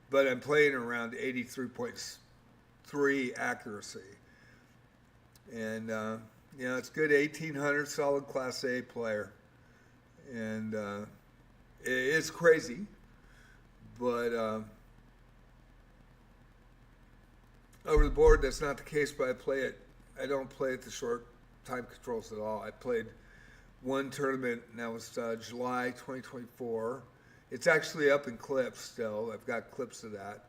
A: But I'm playing around 83.3 accuracy. And, it's good, 1800 solid Class A player. And it's crazy, but over the board, that's not the case, but I don't play at the short time controls at all. I played one tournament, and that was July 2024. It's actually up in clips still. I've got clips of that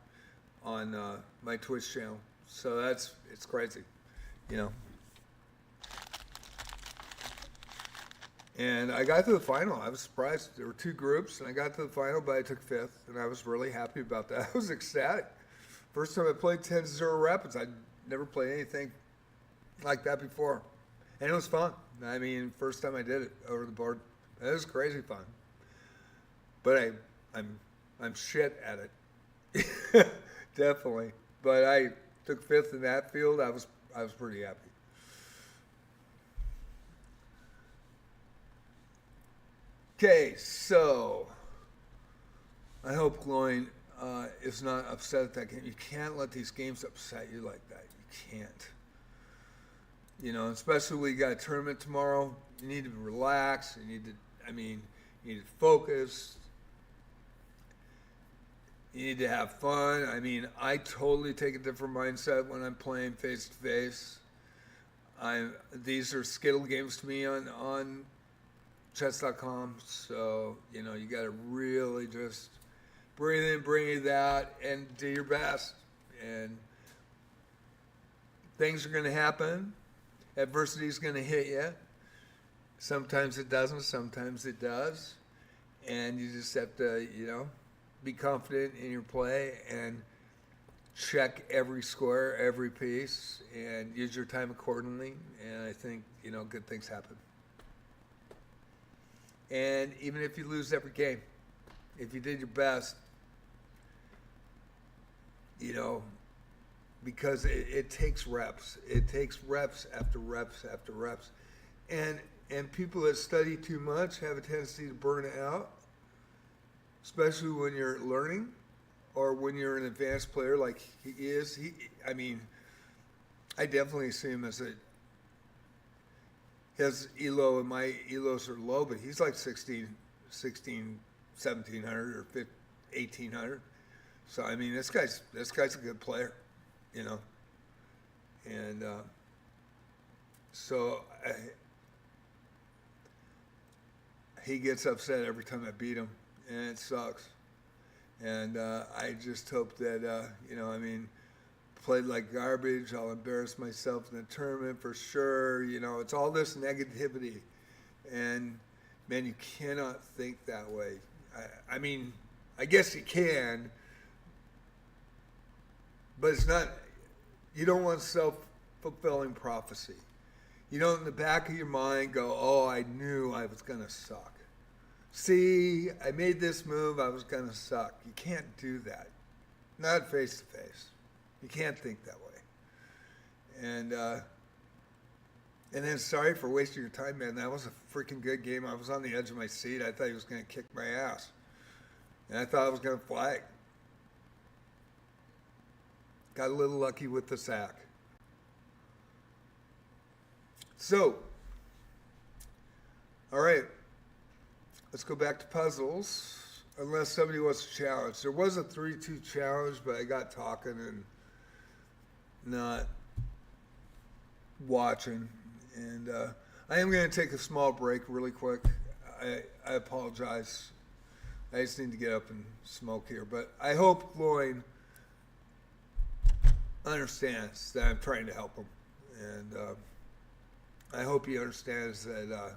A: on my Twitch channel. So it's crazy, And I got to the final. I was surprised. There were 2 groups, and I got to the final, but I took 5th, and I was really happy about that. I was ecstatic. First time I played 10-0 Rapids. I'd never played anything like that before. And it was fun. I mean, first time I did it over the board. It was crazy fun. But I'm shit at it. Definitely. But I took 5th in that field. I was pretty happy. Okay, so I hope Gloin is not upset at that game. You can't let these games upset you like that. You can't. Especially when you got a tournament tomorrow. You need to relax. You need to focus. You need to have fun. I mean, I totally take a different mindset when I'm playing face to face. These are skittle games to me on chess.com. So, you got to really just breathe in, breathe out, and do your best. And things are going to happen. Adversity is going to hit you. Sometimes it doesn't, sometimes it does. And you just have to, be confident in your play and check every square, every piece, and use your time accordingly. And I think, good things happen. And even if you lose every game, if you did your best, because it takes reps. It takes reps after reps after reps. And people that study too much have a tendency to burn out, especially when you're learning or when you're an advanced player like he is. I definitely see him as his ELO, and my ELOs are low, but he's like 1700 or 1800. So, this guy's a good player, and so he gets upset every time I beat him, and it sucks. And I just hope that, played like garbage. I'll embarrass myself in the tournament for sure. It's all this negativity. And, man, you cannot think that way. I guess you can, but it's not, you don't want self-fulfilling prophecy. You don't in the back of your mind go, oh, I knew I was going to suck. See, I made this move, I was going to suck. You can't do that. Not face to face. You can't think that way. And then sorry for wasting your time, man. That was a freaking good game. I was on the edge of my seat. I thought he was going to kick my ass. And I thought I was going to flag. Got a little lucky with the sack. So, all right. Let's go back to puzzles, unless somebody wants to challenge. There was a 3-2 challenge, but I got talking and not watching. And I am going to take a small break really quick. I apologize. I just need to get up and smoke here. But I hope Lloyd understands that I'm trying to help him. And I hope he understands that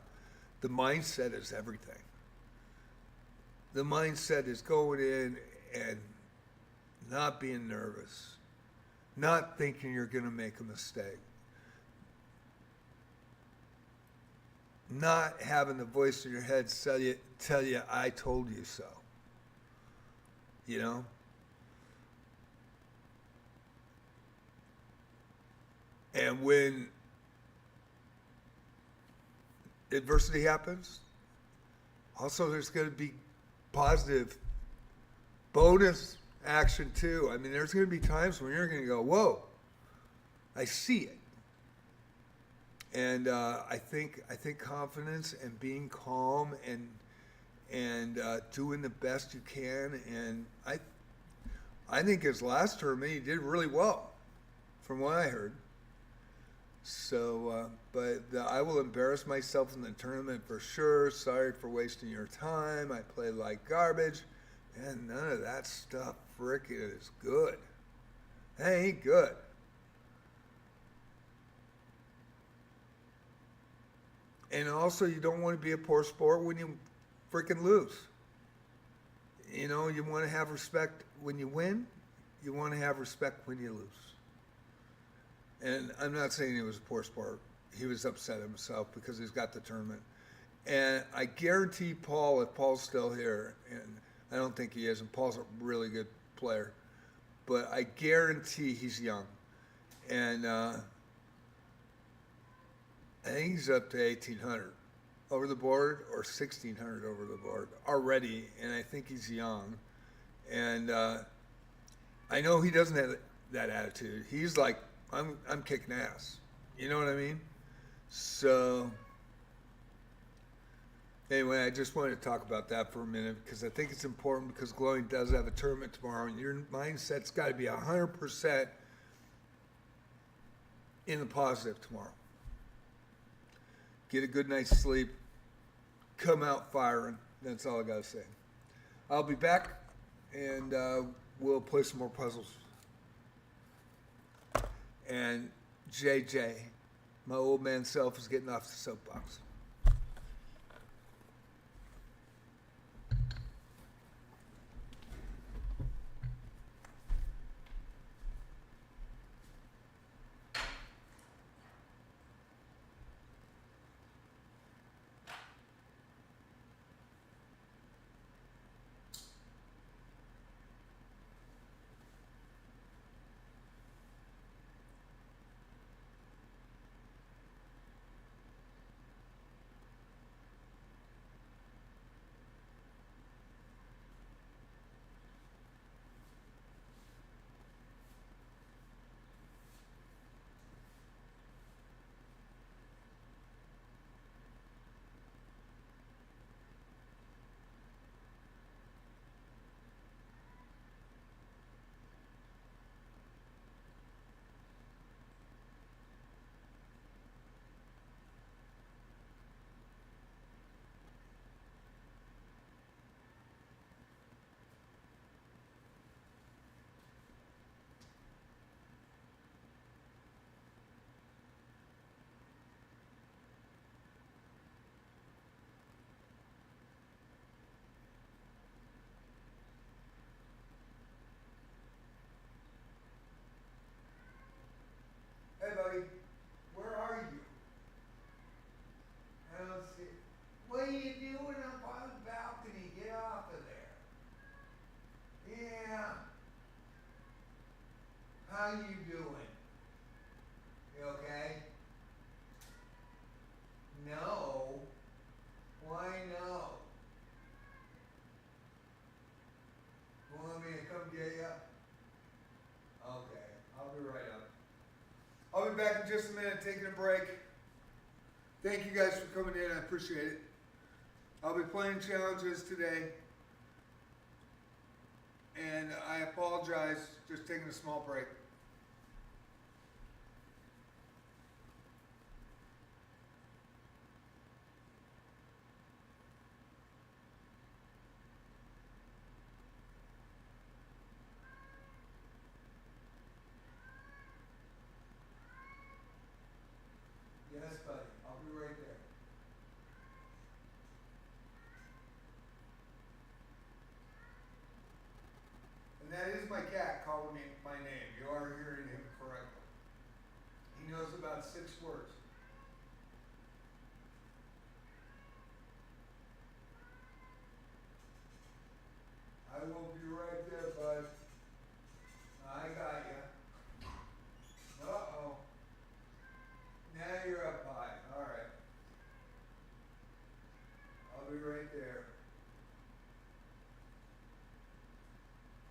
A: the mindset is everything. The mindset is going in and not being nervous, not thinking you're going to make a mistake, not having the voice in your head tell you, I told you so. And when adversity happens, also there's going to be positive bonus action too. There's going to be times when you're going to go, whoa, I see it. And I think confidence and being calm and doing the best you can. And I think his last tournament he did really well, from what I heard. So, but I will embarrass myself in the tournament for sure. Sorry for wasting your time. I played like garbage. And none of that stuff frickin' is good. That ain't good. And also, you don't want to be a poor sport when you frickin' lose. You want to have respect when you win. You want to have respect when you lose. And I'm not saying he was a poor sport. He was upset himself because he's got the tournament. And I guarantee Paul, if Paul's still here, and I don't think he is, and Paul's a really good player, but I guarantee he's young. And I think he's up to 1,800 over the board or 1,600 over the board already, and I think he's young. And I know he doesn't have that attitude. He's like, I'm kicking ass. You know what I mean? So anyway, I just wanted to talk about that for a minute because I think it's important because Glowing does have a tournament tomorrow and your mindset's got to be 100% in the positive tomorrow. Get a good night's sleep. come out firing. That's all I gotta say. I'll be back, and we'll play some more puzzles. And JJ, my old man self, is getting off the soapbox. Hey, buddy, where are you? I don't see. What are you doing up on the balcony? Get off of there. Yeah. How you doing? You okay? No. Why no? You want me to come get you? Okay, I'll be right up. I'll be back in just a minute, taking a break. Thank you guys for coming in, I appreciate it. I'll be playing challenges today. And I apologize, just taking a small break. Yes, buddy, I'll be right there. And that is my cat calling me my name. You are hearing him correctly. He knows about 6 words. I will be right there, bud. I got you. Uh-oh. Now you're up high. All right. I'll be right there.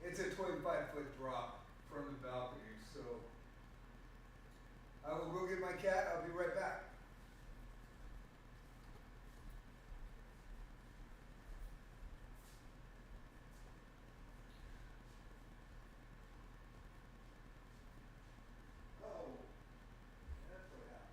A: It's a 25-foot drop from the balcony, so I will go get my cat. I'll be right back. Oh, that's what happened.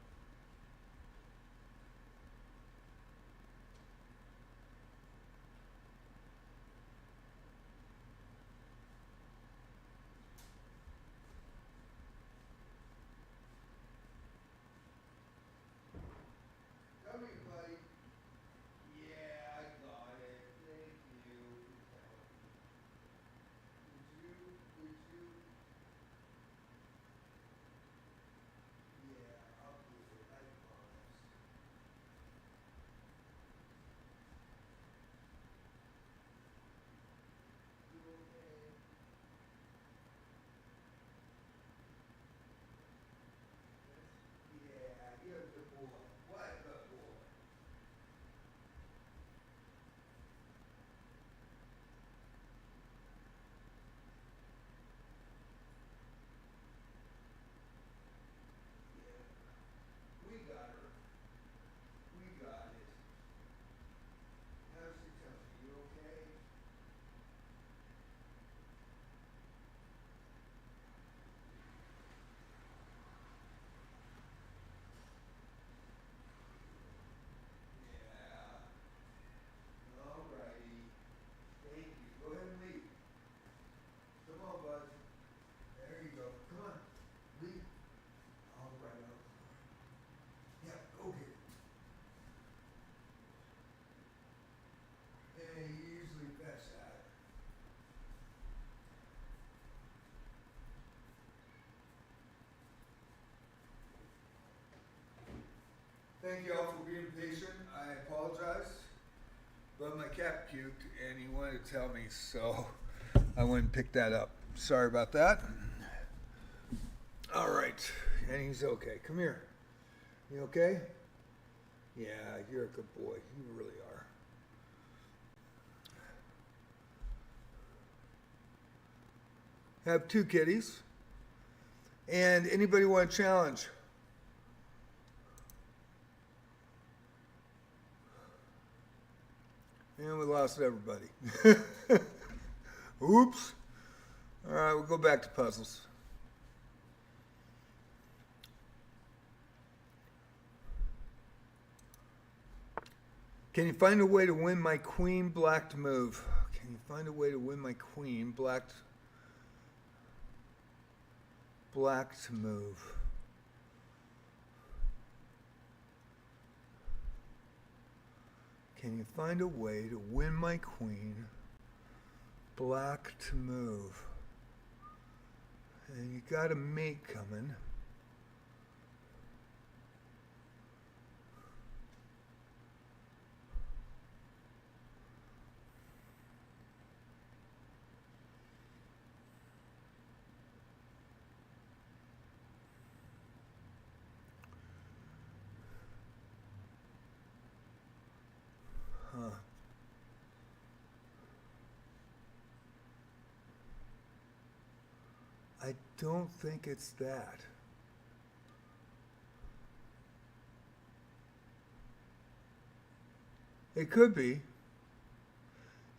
A: Thank you all for being patient. I apologize, but my cat puked and he wanted to tell me, so I went and picked that up. Sorry about that. All right, and he's okay. Come here. You okay? Yeah, you're a good boy. You really are. Have 2 kitties. And anybody want a challenge? And we lost everybody. Oops. All right, we'll go back to puzzles. Can you find a way to win my queen black to move? Can you find a way to win my queen black to move? Can you find a way to win my queen black to move? And you got a mate coming. I don't think it's that. It could be.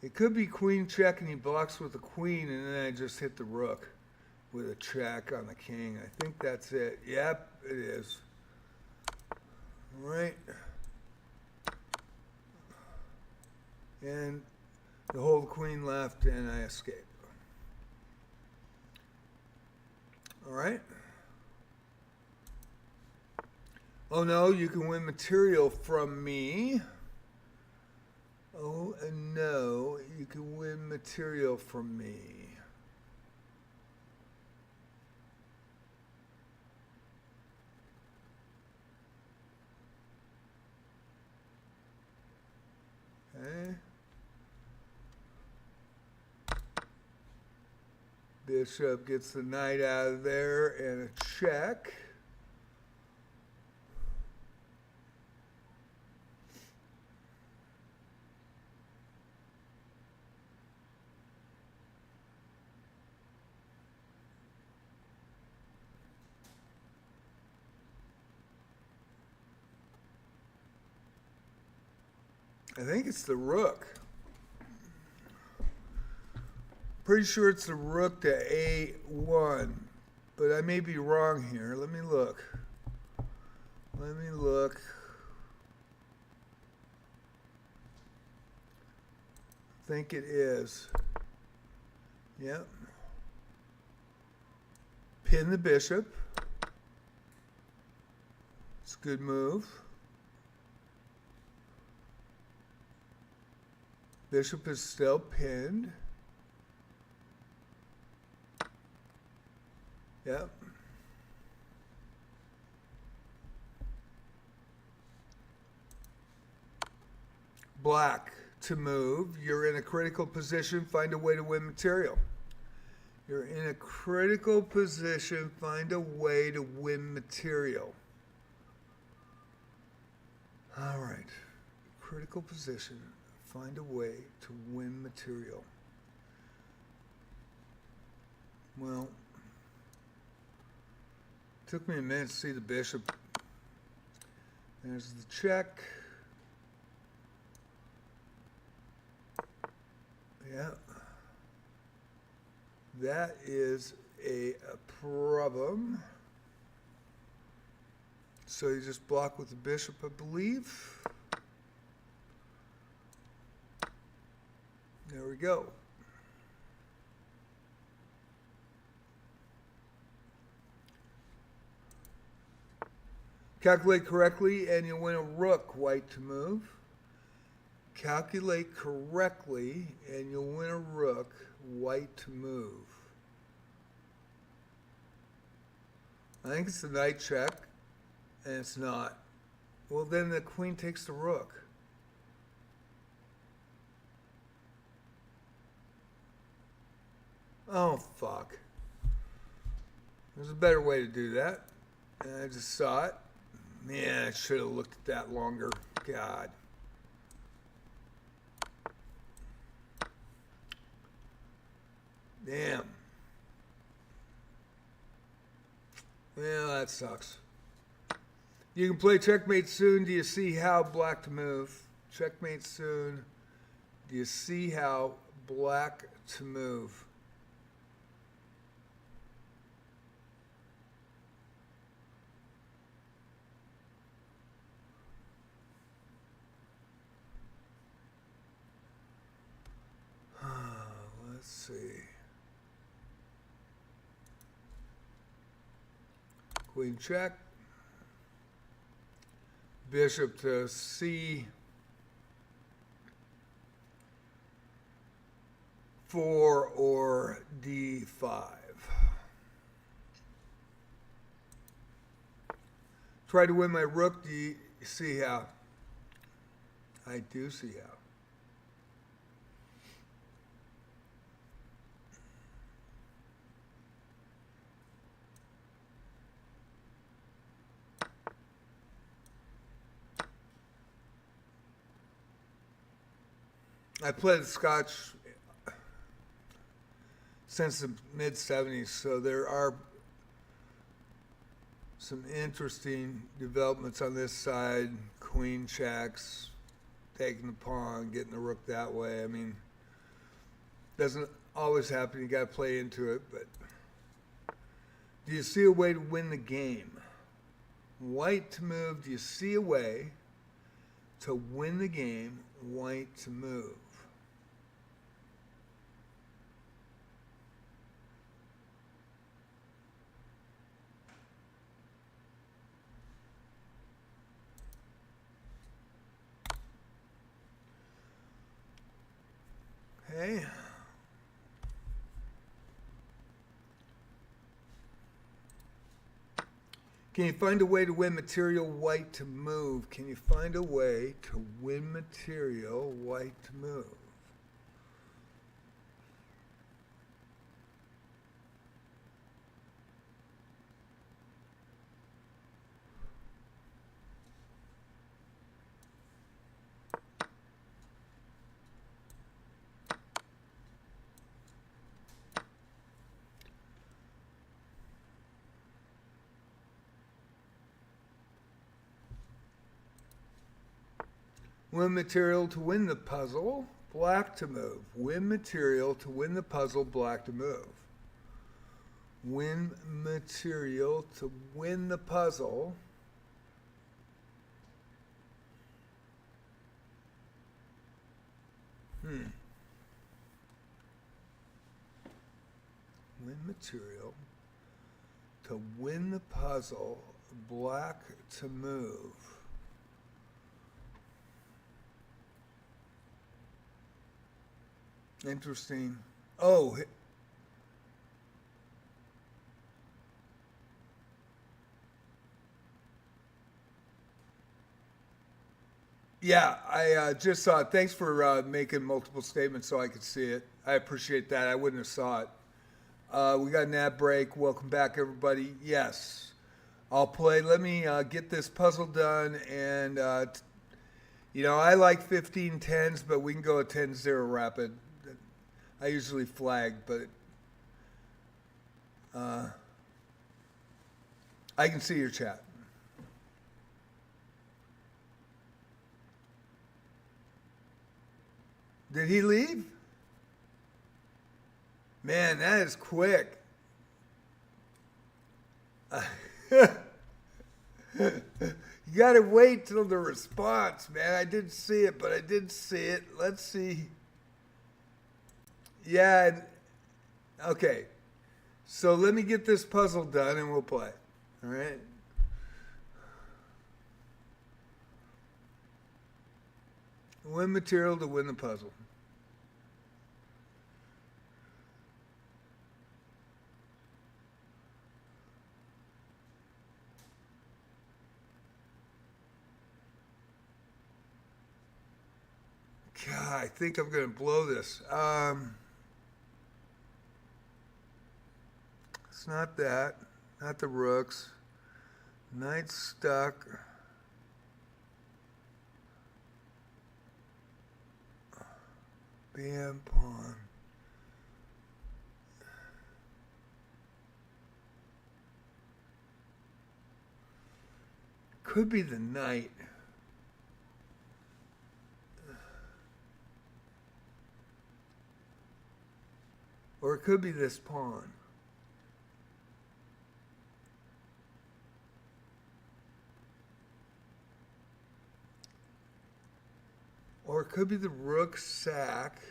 A: It could be queen check and he blocks with the queen and then I just hit the rook with a check on the king. I think that's it. Yep, it is. All right. And the whole queen left and I escape. All right. Oh no, you can win material from me. Oh no, you can win material from me. Okay. Bishop gets the knight out of there and a check. I think it's the rook. Pretty sure it's the rook to A1, but I may be wrong here. Let me look. Let me look. I think it is. Yep. Pin the bishop. It's a good move. Bishop is still pinned. Yep. Black to move. You're in a critical position. Find a way to win material. You're in a critical position. Find a way to win material. All right. Critical position. Find a way to win material. Well, took me a minute to see the bishop. There's the check. Yeah. That is a problem. So you just block with the bishop, I believe. There we go. Calculate correctly and you'll win a rook, white to move. Calculate correctly and you'll win a rook, white to move. I think it's the knight check, and it's not. Well, then the queen takes the rook. Oh, fuck. There's a better way to do that. And I just saw it. Man, I should have looked at that longer. God. Damn. Well, that sucks. You can play checkmate soon. Do you see how black to move? Checkmate soon. Do you see how black to move? Let's see. Queen check. Bishop to C4 or D5. Try to win my rook. Do you see how? I do see how. I played Scotch since the mid-70s, so there are some interesting developments on this side. Queen checks, taking the pawn, getting the rook that way. I mean, doesn't always happen. You got to play into it. But do you see a way to win the game? White to move. Do you see a way to win the game? White to move. Okay. Can you find a way to win material white to move? Can you find a way to win material white to move? Win material to win the puzzle, black to move. Win material to win the puzzle, black to move. Win material to win the puzzle. Win material to win the puzzle, black to move. Interesting. Oh, yeah, I just saw it. Thanks for making multiple statements so I could see it. I appreciate that. I wouldn't have saw it. We got an ad break. Welcome back, everybody. Yes, I'll play. Let me get this puzzle done. And, you know, I like 15-10s, but we can go a 10-0 rapid. I usually flag, but I can see your chat. Did he leave? Man, that is quick. You got to wait till the response, man. I didn't see it, but I did see it. Let's see. Yeah, okay. So let me get this puzzle done and we'll play. All right? Win material to win the puzzle. God, I think I'm going to blow this. It's not that. Not the rooks. Knight's stuck. Bam, pawn. Could be the knight. Or it could be this pawn. Or it could be the rook sack.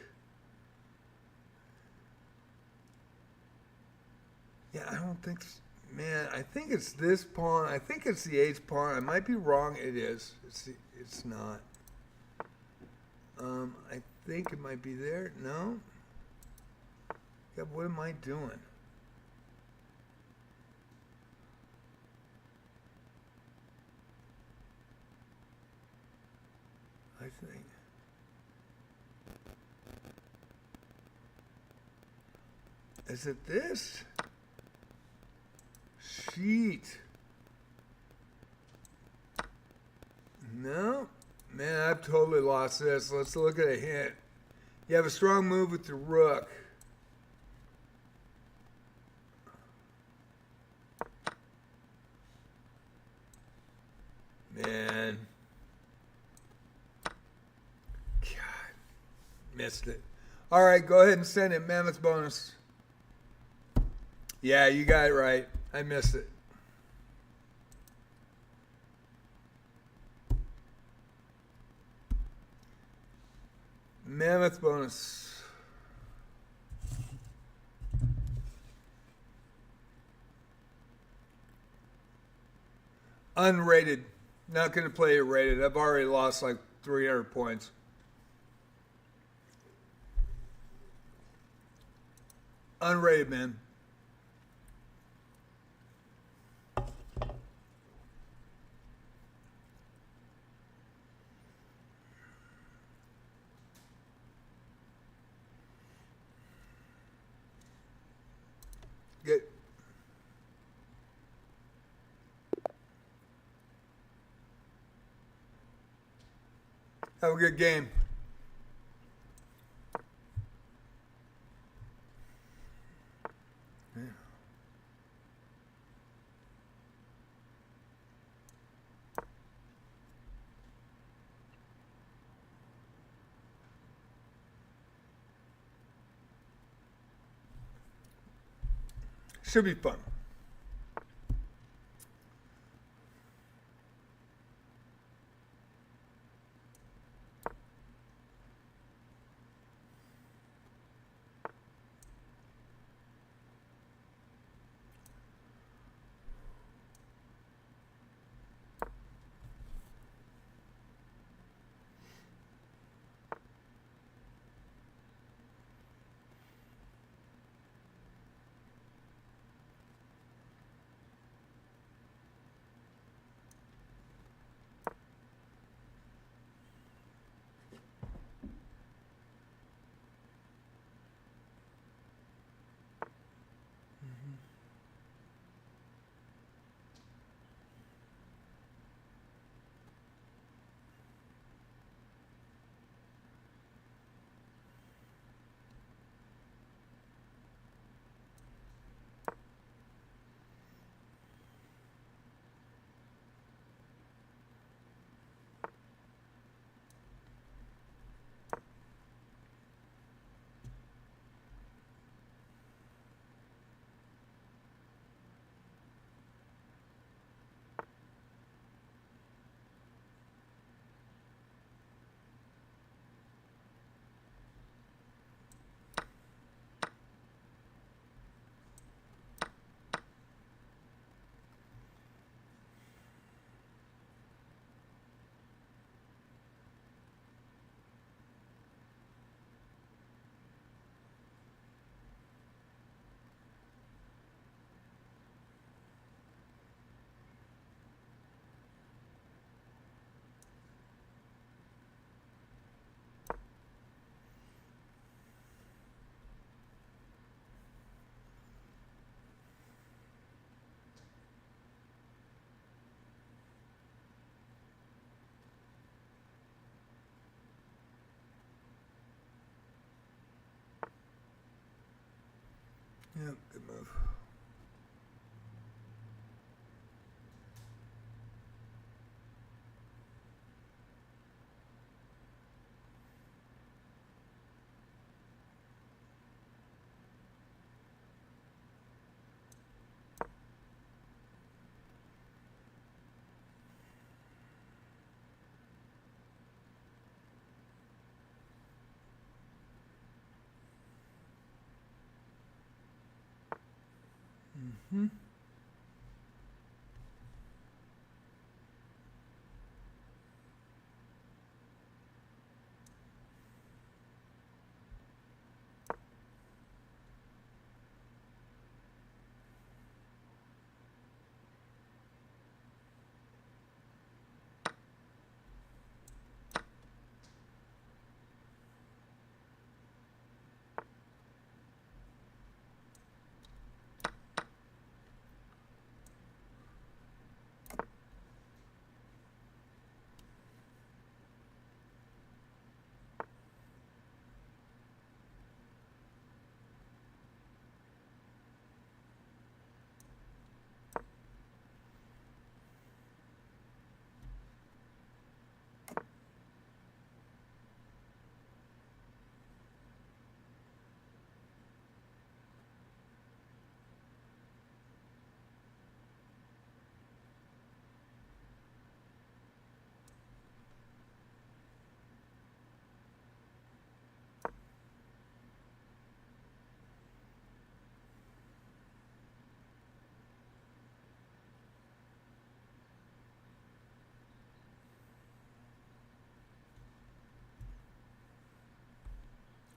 A: Yeah, I don't think, man, I think it's this pawn. I think it's the ace pawn. I might be wrong. It is. It's not. I think it might be there. No? Yeah, what am I doing? I think. Is it this? Sheet. No. Man, I've totally lost this. Let's look at a hint. You have a strong move with the rook. Man. God. Missed it. All right, go ahead and send it. Mammoth bonus. Yeah, you got it right. I missed it. Mammoth bonus. Unrated. Not going to play it rated. I've already lost like 300 points. Unrated, man. Good. Have a good game. Yeah. Should be fun.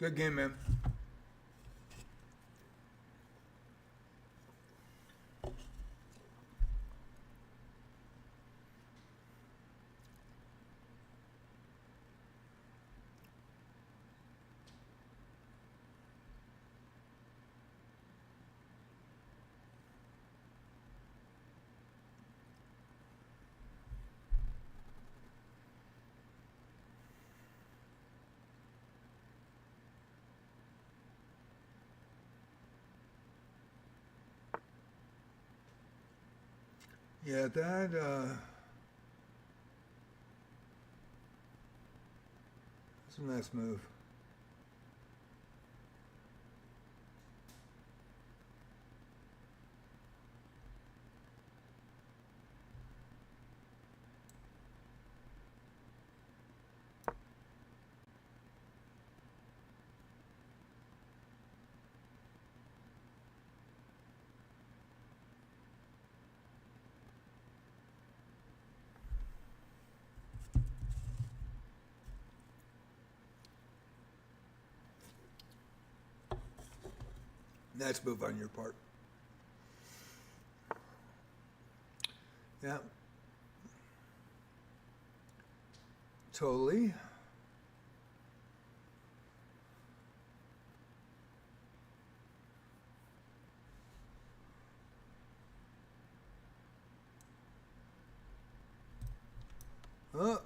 A: Good game, man. Yeah, that's a nice move. Nice move on your part. Yeah. Totally. Oh.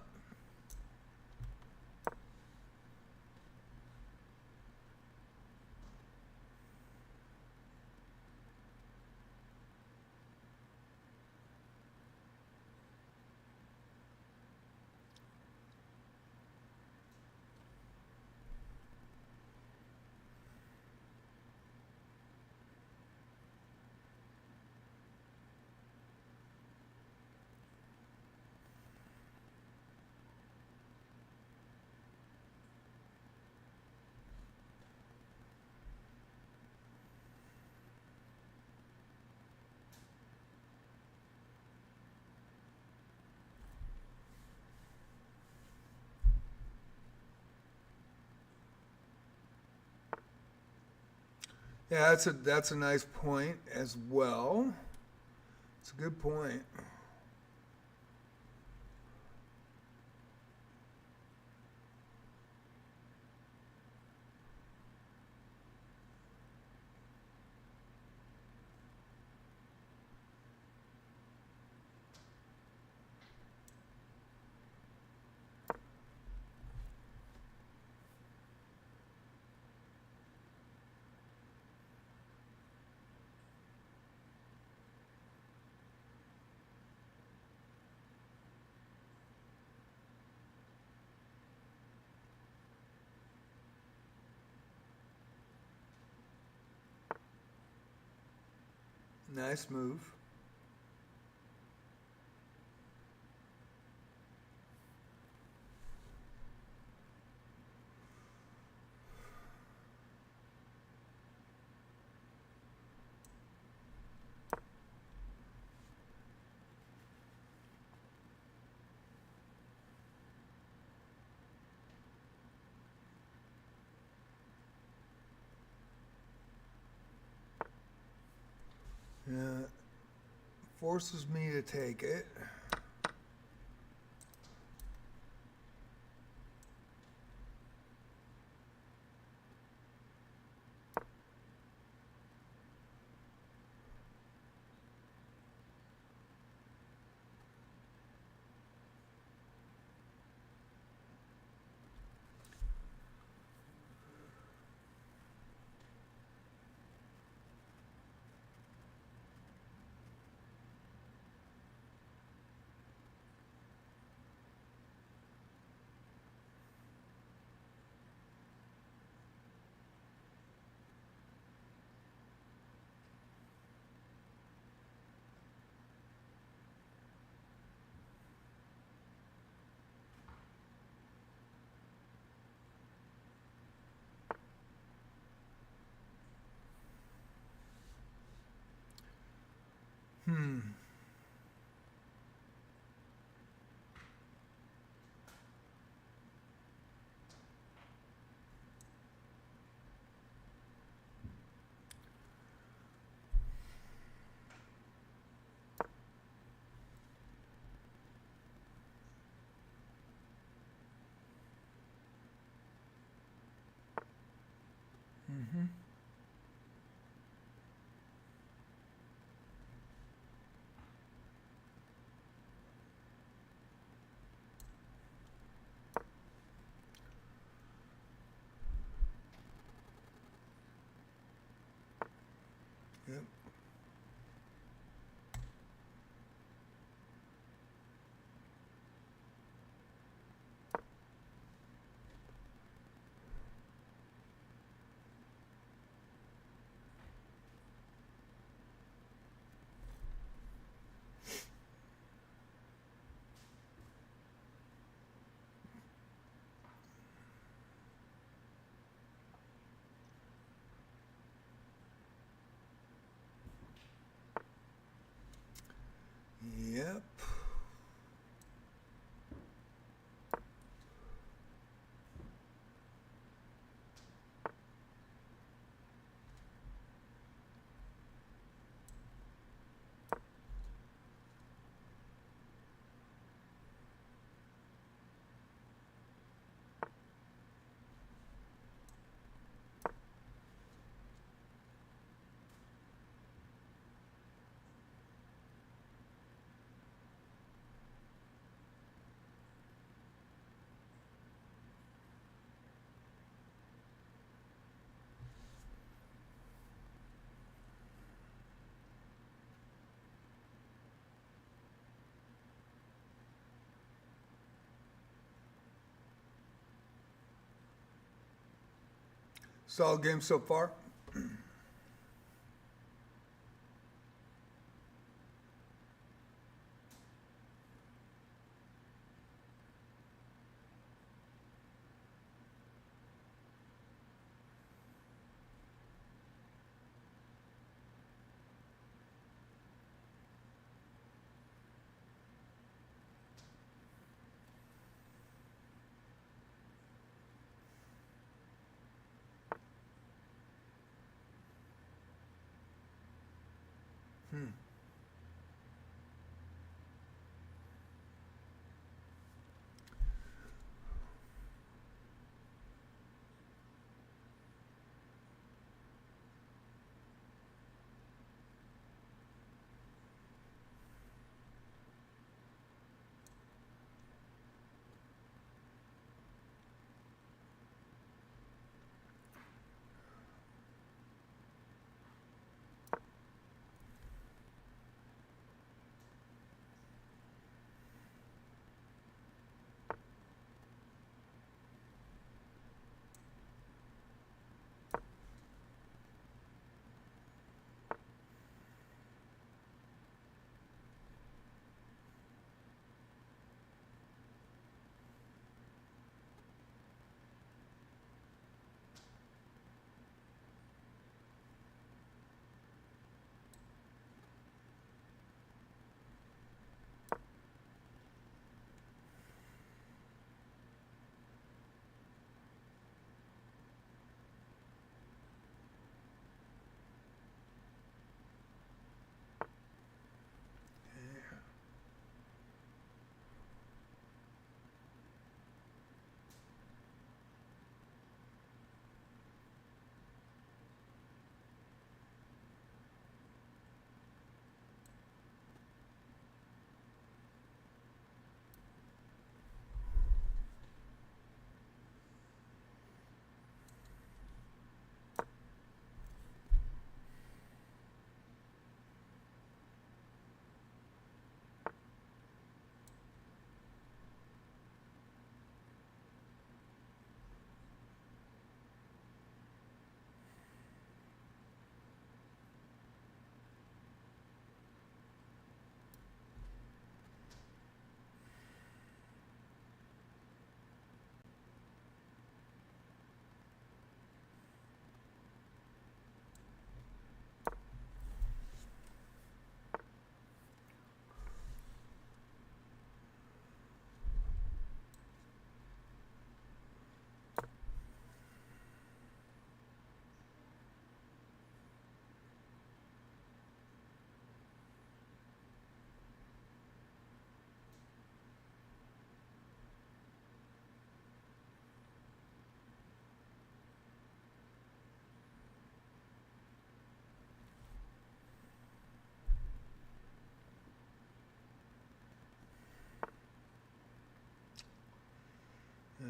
A: Yeah, that's a nice point as well. It's a good point. Nice move. forces me to take it. Yep. Yep. Solid game so far.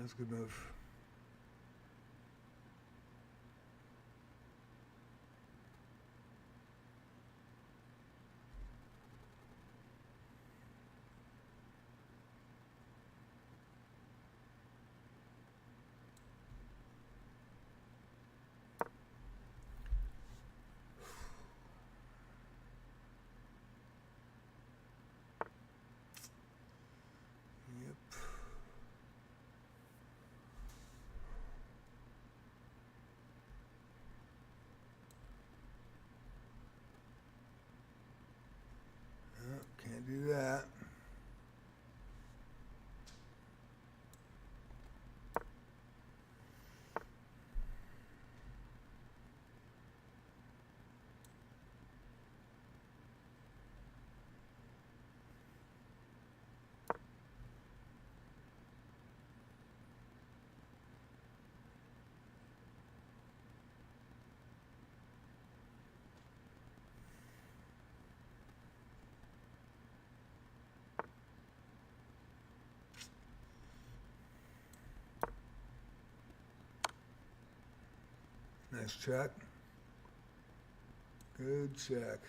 A: That's a good move. Can't do that. Nice check. Good check.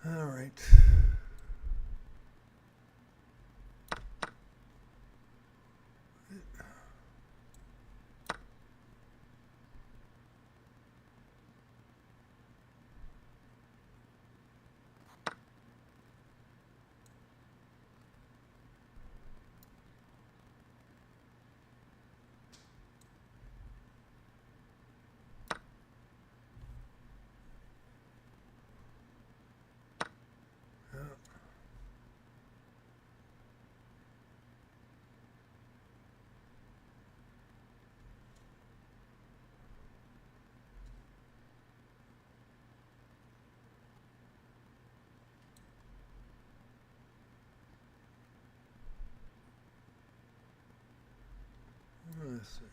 A: All right. Let's see.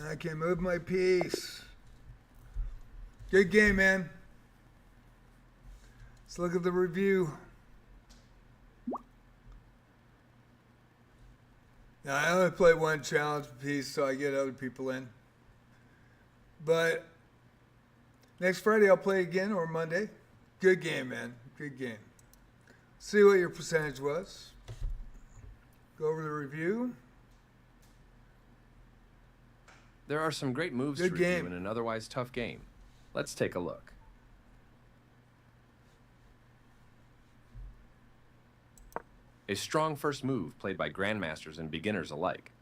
A: I can move my piece. Good game, man. Let's look at the review. Now, I only play one challenge piece, so I get other people in. But next Friday I'll play again, or Monday. Good game, man. Good game. See what your percentage was. Go over the review.
B: There are some great moves to review in an otherwise tough game. Let's take a look. A strong first move played by grandmasters and beginners alike.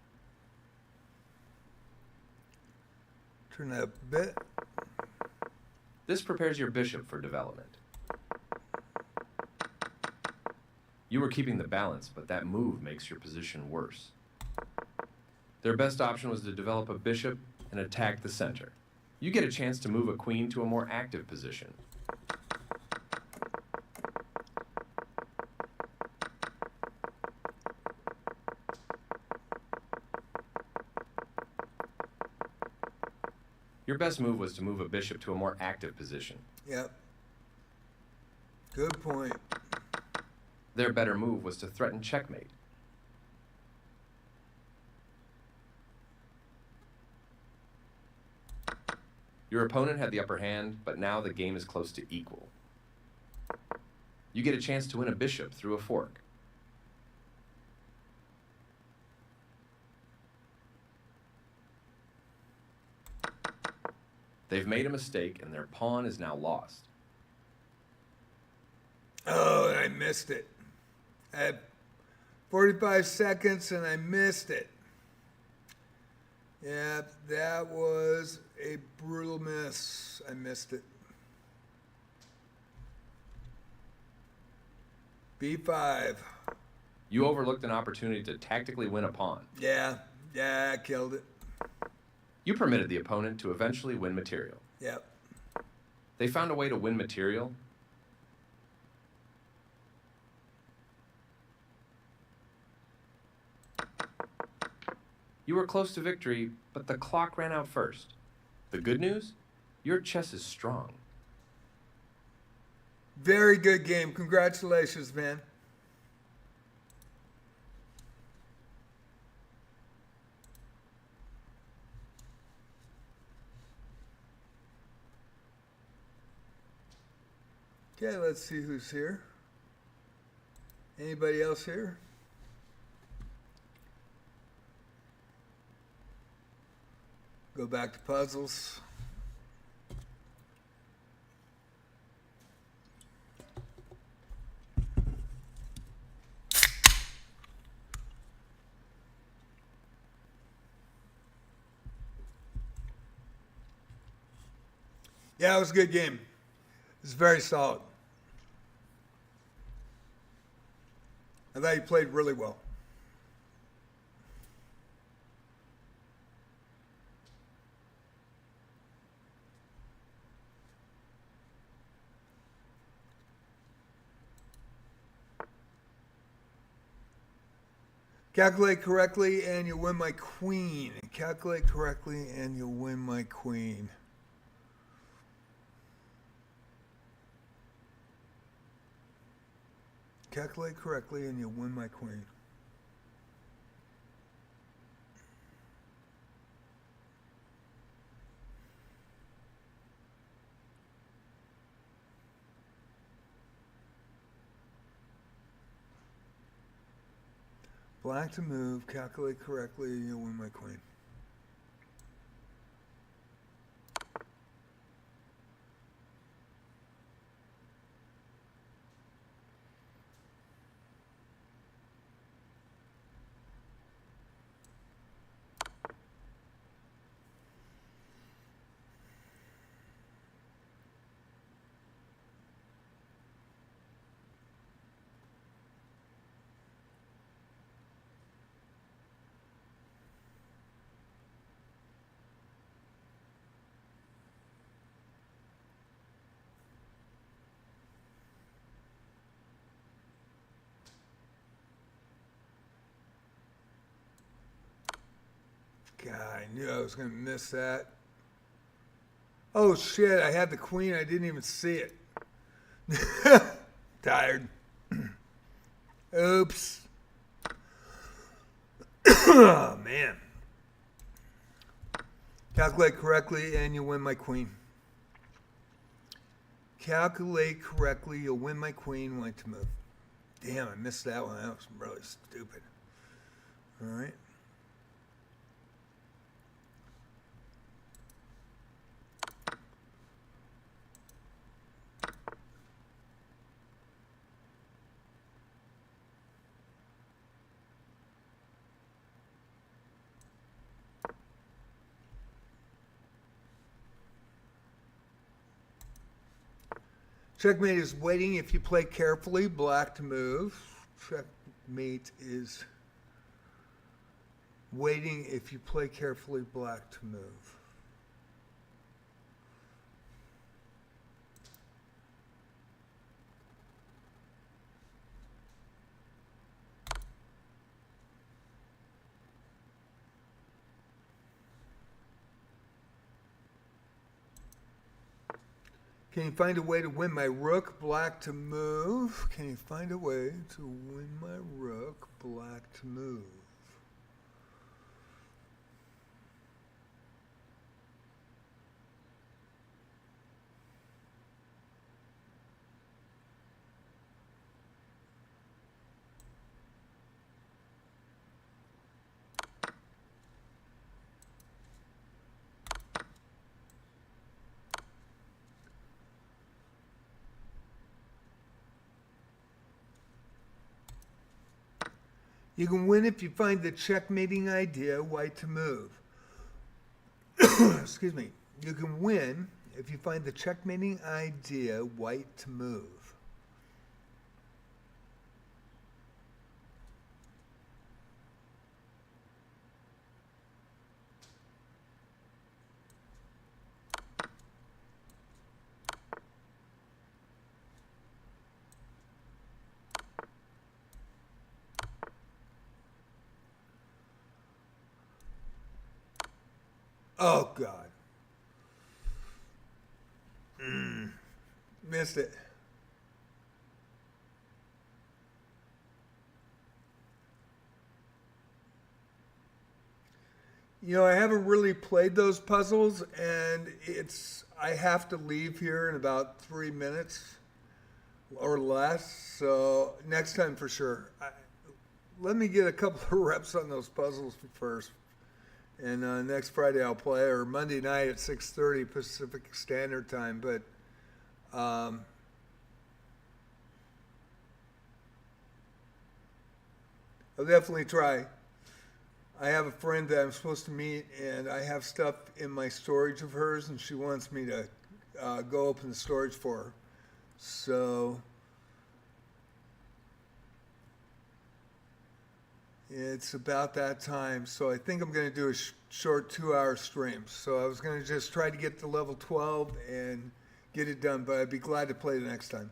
A: Turn that a bit.
B: This prepares your bishop for development. You were keeping the balance, but that move makes your position worse. Their best option was to develop a bishop and attack the center. You get a chance to move a queen to a more active position. Your best move was to move a bishop to a more active position.
A: Yep. Good point.
B: Their better move was to threaten checkmate. Your opponent had the upper hand, but now the game is close to equal. You get a chance to win a bishop through a fork. They've made a mistake, and their pawn is now lost.
A: Oh, I missed it. I had 45 seconds, and I missed it. Yeah, that was a brutal miss. I missed it. B5.
B: You overlooked an opportunity to tactically win a pawn.
A: Yeah, I killed it.
B: You permitted the opponent to eventually win material.
A: Yep.
B: They found a way to win material. You were close to victory, but the clock ran out first. The good news? Your chess is strong.
A: Very good game. Congratulations, man. Okay, let's see who's here. Anybody else here? Go back to puzzles. Yeah, it was a good game. It was very solid. I thought you played really well. Calculate correctly and you'll win my queen. Calculate correctly and you'll win my queen. Calculate correctly and you'll win my queen. Black to move, calculate correctly, and you'll win my queen. God, I knew I was going to miss that. Oh, shit, I had the queen. I didn't even see it. Tired. Oops. Oh, man. Calculate correctly and you'll win my queen. Calculate correctly, you'll win my queen. White to move. Damn, I missed that one. That was really stupid. All right. Checkmate is waiting if you play carefully, black to move. Checkmate is waiting if you play carefully, black to move. Can you find a way to win my rook, black to move? Can you find a way to win my rook, black to move? You can win if you find the checkmating idea, white to move. Excuse me. You can win if you find the checkmating idea, white to move. Oh, God. Missed it. You know, I haven't really played those puzzles, and I have to leave here in about 3 minutes or less, so next time for sure. Let me get a couple of reps on those puzzles first. And next Friday I'll play, or Monday night at 6:30 Pacific Standard Time. But I'll definitely try. I have a friend that I'm supposed to meet, and I have stuff in my storage of hers, and she wants me to go open the storage for her. So it's about that time, so I think I'm going to do a short 2-hour stream. So I was going to just try to get to level 12 and get it done, but I'd be glad to play the next time.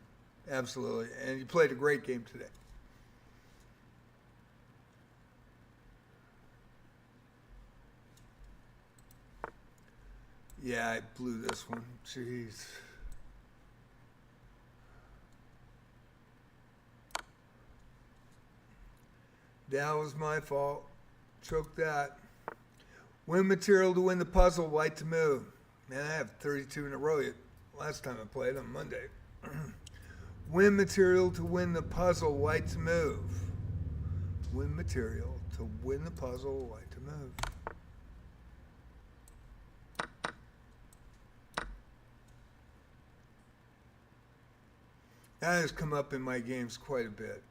A: Absolutely. And you played a great game today. Yeah, I blew this one. Jeez. That was my fault. Choke that. Win material to win the puzzle, white to move. Man, I have 32 in a row yet. Last time I played on Monday. Win material to win the puzzle, white to move. Win material to win the puzzle, white to move. That has come up in my games quite a bit.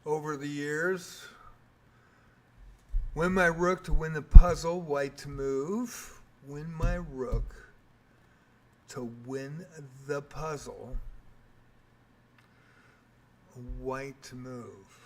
A: Over the years, win my rook to win the puzzle, white to move. Win my rook to win the puzzle, white to move.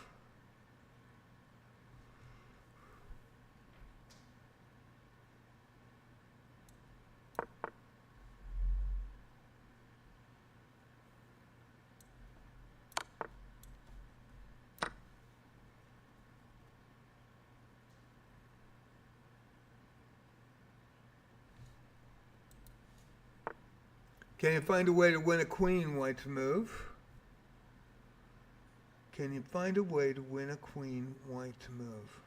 A: Can you find a way to win a queen, white to move? Can you find a way to win a queen, white to move?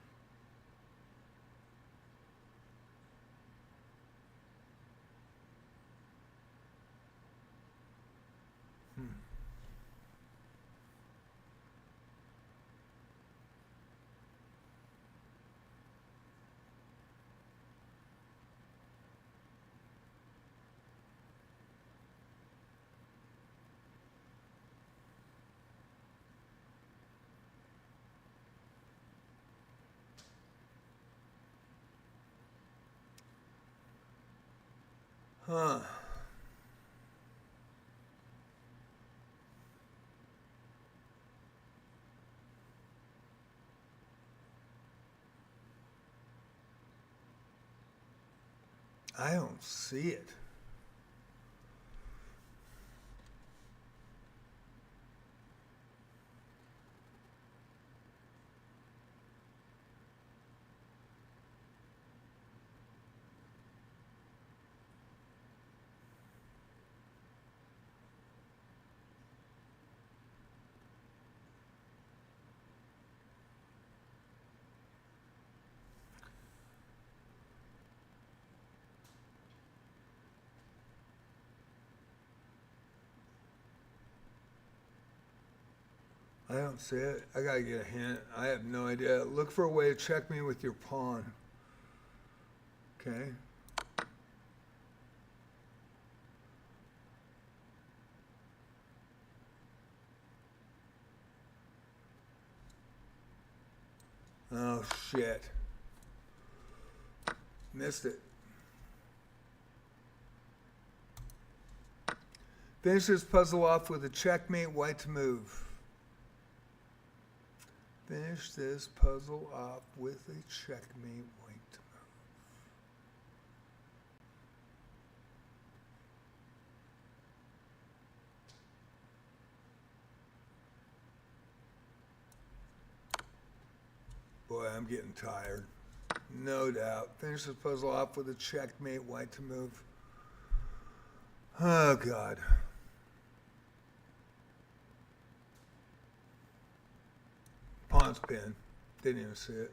A: Huh. I don't see it. I don't see it. I gotta get a hint. I have no idea. Look for a way to check me with your pawn. Okay. Oh, shit. Missed it. Finish this puzzle off with a checkmate, white to move. Finish this puzzle off with a checkmate, white to move. Boy, I'm getting tired. No doubt. Finish this puzzle off with a checkmate, white to move. Oh, God. Pawn's pin. Didn't even see it.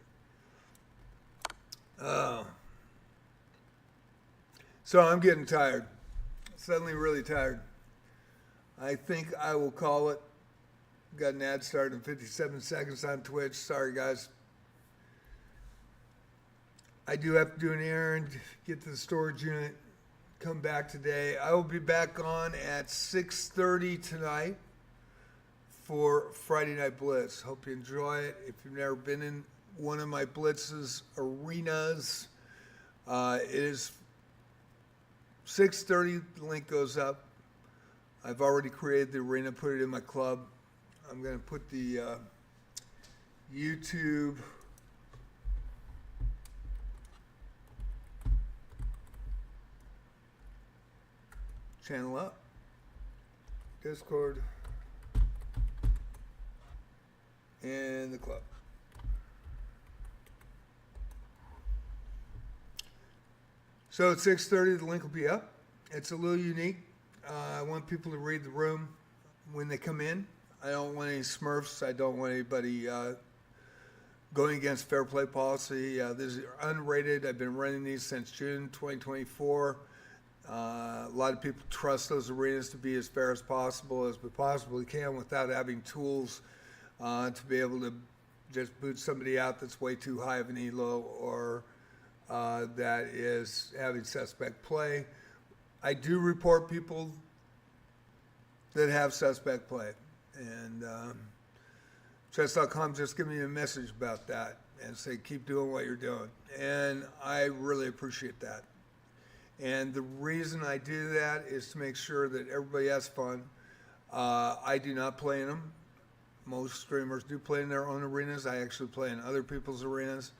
A: Oh. So I'm getting tired. Suddenly really tired. I think I will call it. Got an ad start in 57 seconds on Twitch. Sorry, guys. I do have to do an errand, get to the storage unit, come back today. I will be back on at 6:30 tonight for Friday Night Blitz. Hope you enjoy it. If you've never been in one of my Blitz's arenas, it is 6:30. The link goes up. I've already created the arena, put it in my club. I'm going to put the YouTube channel up, Discord, and the club. So at 6:30, the link will be up. It's a little unique. I want people to read the room when they come in. I don't want any Smurfs. I don't want anybody going against fair play policy. This is unrated. I've been running these since June 2024. A lot of people trust those arenas to be as fair as possible as we possibly can without having tools to be able to just boot somebody out that's way too high of an elo or that is having suspect play. I do report people that have suspect play, and chess.com just give me a message about that and say keep doing what you're doing, and I really appreciate that. And the reason I do that is to make sure that everybody has fun. I do not play in them. Most streamers do play in their own arenas. I actually play in other people's arenas.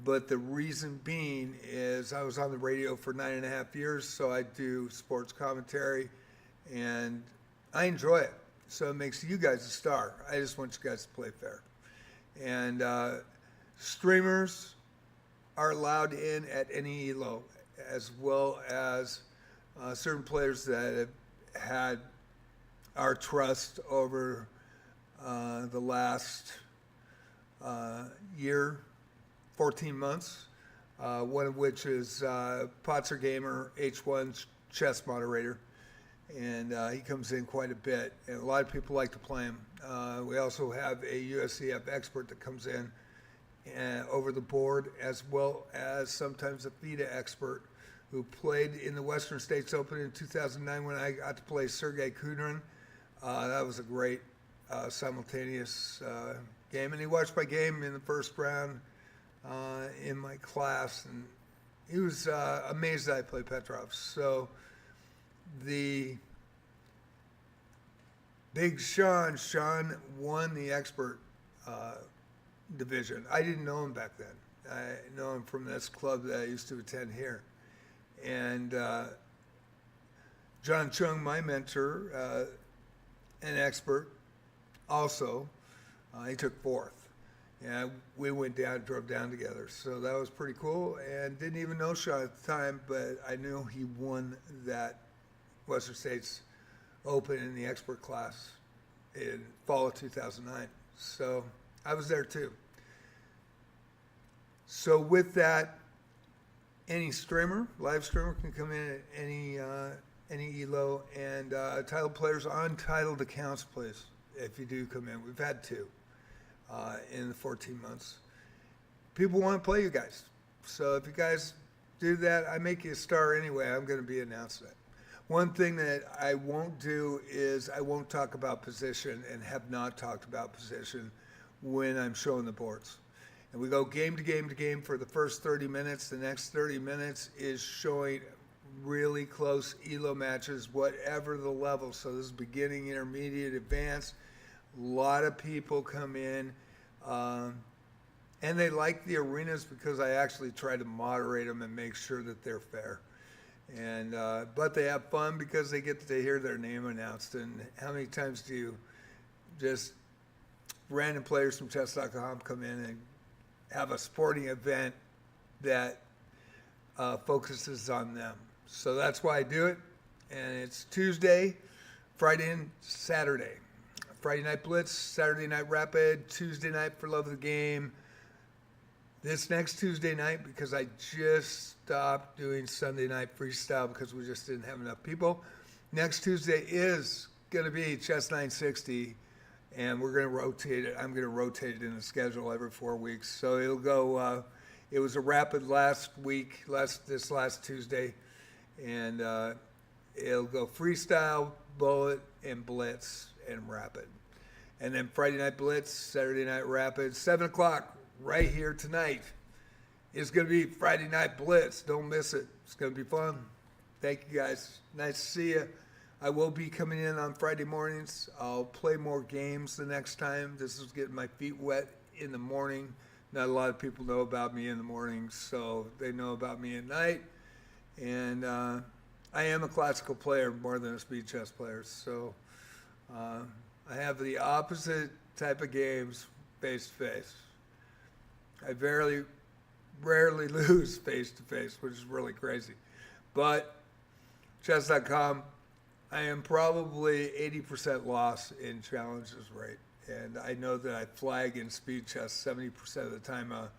A: But the reason being is I was on the radio for 9.5 years, so I do sports commentary, and I enjoy it. So it makes you guys a star. I just want you guys to play fair. And streamers are allowed in at any elo, as well as certain players that have had our trust over the last year, 14 months, one of which is Potzer Gamer, H1 chess moderator, and he comes in quite a bit, and a lot of people like to play him. We also have a USCF expert that comes in over the board, as well as sometimes a FIDE expert who played in the Western States Open in 2009 when I got to play Sergey Kudrin. That was a great simultaneous game, and he watched my game in the first round in my class, and He was amazed that I played Petrov. So the Big Sean won the expert division. I didn't know him back then. I know him from this club that I used to attend here. And John Chung, my mentor, an expert, also, he took fourth. And we drove down together. So that was pretty cool. And didn't even know Sean at the time, but I knew he won that Western States Open in the expert class in fall of 2009. So I was there too. So with that, any streamer, live streamer can come in at any ELO, and titled players on titled accounts, please, if you do come in. We've had two in the 14 months. People want to play you guys. So if you guys do that, I make you a star anyway. I'm going to be announcing it. One thing that I won't do is I won't talk about position, and have not talked about position when I'm showing the boards. And we go game to game to game for the first 30 minutes. The next 30 minutes is showing really close ELO matches, whatever the level. So this is beginning, intermediate, advanced. A lot of people come in, and they like the arenas because I actually try to moderate them and make sure that they're fair. And but they have fun because they get to hear their name announced. And how many times do you just random players from chess.com come in and have a sporting event that focuses on them? So that's why I do it. And it's Tuesday, Friday, and Saturday. Friday night blitz, Saturday night rapid, Tuesday night for love of the game. This next Tuesday night, because I just stopped doing Sunday night freestyle because we just didn't have enough people. Next Tuesday is going to be Chess 960, and we're going to rotate it. I'm going to rotate it in the schedule every 4 weeks. So it'll go, it was a rapid last week, this last Tuesday, and it'll go freestyle, bullet, and blitz, and rapid. And then Friday night blitz, Saturday night rapid, 7 o'clock. Right here tonight is going to be Friday Night Blitz. Don't miss it. It's going to be fun. Thank you, guys. Nice to see you. I will be coming in on Friday mornings. I'll play more games the next time. This is getting my feet wet in the morning. Not a lot of people know about me in the morning, so they know about me at night. And I am a classical player more than a speed chess player, so I have the opposite type of games face-to-face. I rarely lose face-to-face, which is really crazy. But chess.com, I am probably 80% loss in challenges rate. And I know that I flag in speed chess 70% of the time. A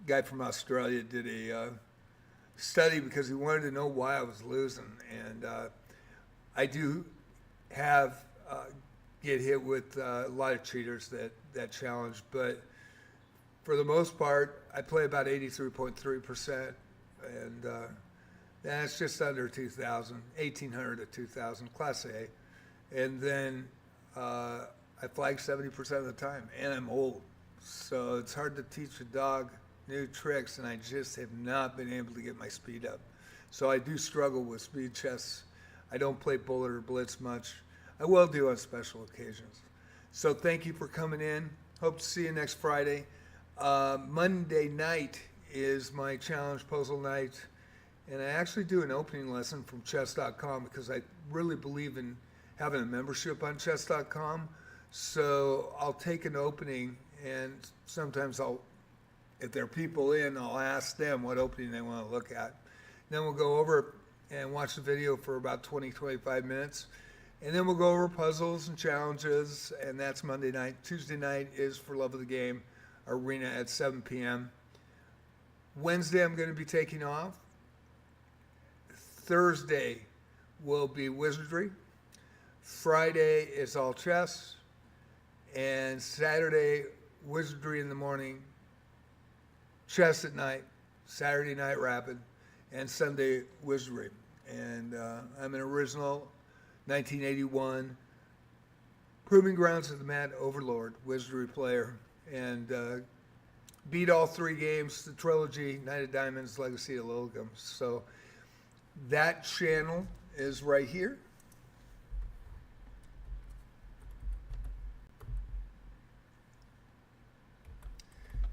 A: guy from Australia did a study because he wanted to know why I was losing. And I do have get hit with a lot of cheaters that challenge, but for the most part, I play about 83.3%, and that's just under 2,000, 1,800 to 2,000, Class A. And then I flag 70% of the time, and I'm old. So it's hard to teach a dog new tricks, and I just have not been able to get my speed up. So I do struggle with speed chess. I don't play bullet or blitz much. I will do on special occasions. So thank you for coming in. Hope to see you next Friday. Monday night is my challenge puzzle night, and I actually do an opening lesson from chess.com because I really believe in having a membership on chess.com. So I'll take an opening, and sometimes if there are people in, I'll ask them what opening they want to look at. Then we'll go over and watch the video for about 20, 25 minutes. And then we'll go over puzzles and challenges, and that's Monday night. Tuesday night is For Love of the Game Arena at 7 p.m. Wednesday, I'm going to be taking off. Thursday will be Wizardry. Friday is all chess. And Saturday, Wizardry in the morning, chess at night, Saturday night rapid, and Sunday Wizardry. And I'm an original 1981 Proving Grounds of the Mad Overlord Wizardry player. And beat all 3 games, the trilogy, Knight of Diamonds, Legacy of Lilligum. So that channel is right here.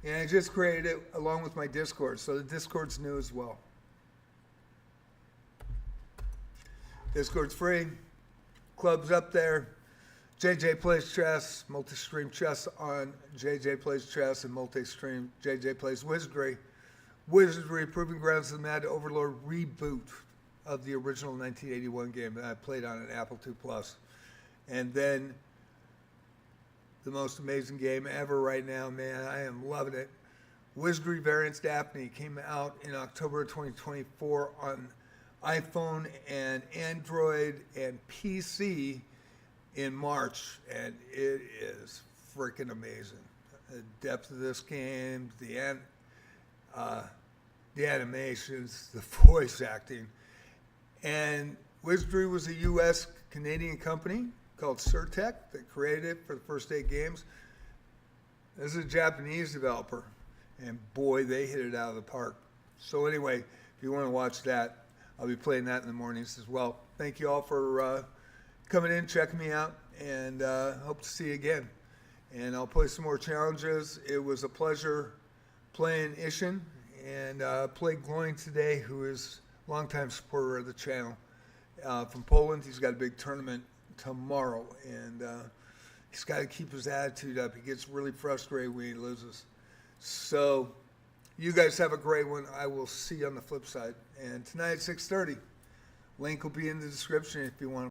A: And I just created it along with my Discord, so the Discord's new as well. Discord's free. Club's up there. JJ Plays Chess, multi-stream chess on JJ Plays Chess, and multi-stream JJ Plays Wizardry. Wizardry, Proving Grounds of the Mad Overlord reboot of the original 1981 game that I played on an Apple II Plus. And then the most amazing game ever right now, man. I am loving it. Wizardry Variants Daphne came out in October of 2024 on iPhone and Android and PC in March, and it is freaking amazing. The depth of this game, the animations, the voice acting. And Wizardry was a U.S.-Canadian company called Surtech that created it for the first 8 games. This is a Japanese developer, and boy, they hit it out of the park. So anyway, if you want to watch that, I'll be playing that in the mornings as well. Thank you all for coming in, checking me out, and hope to see you again. And I'll play some more challenges. It was a pleasure playing Ishin, and played Gloin today, who is a longtime supporter of the channel. From Poland, he's got a big tournament tomorrow, and he's got to keep his attitude up. He gets really frustrated when he loses. So you guys have a great one. I will see you on the flip side. And tonight at 6:30, link will be in the description if you want to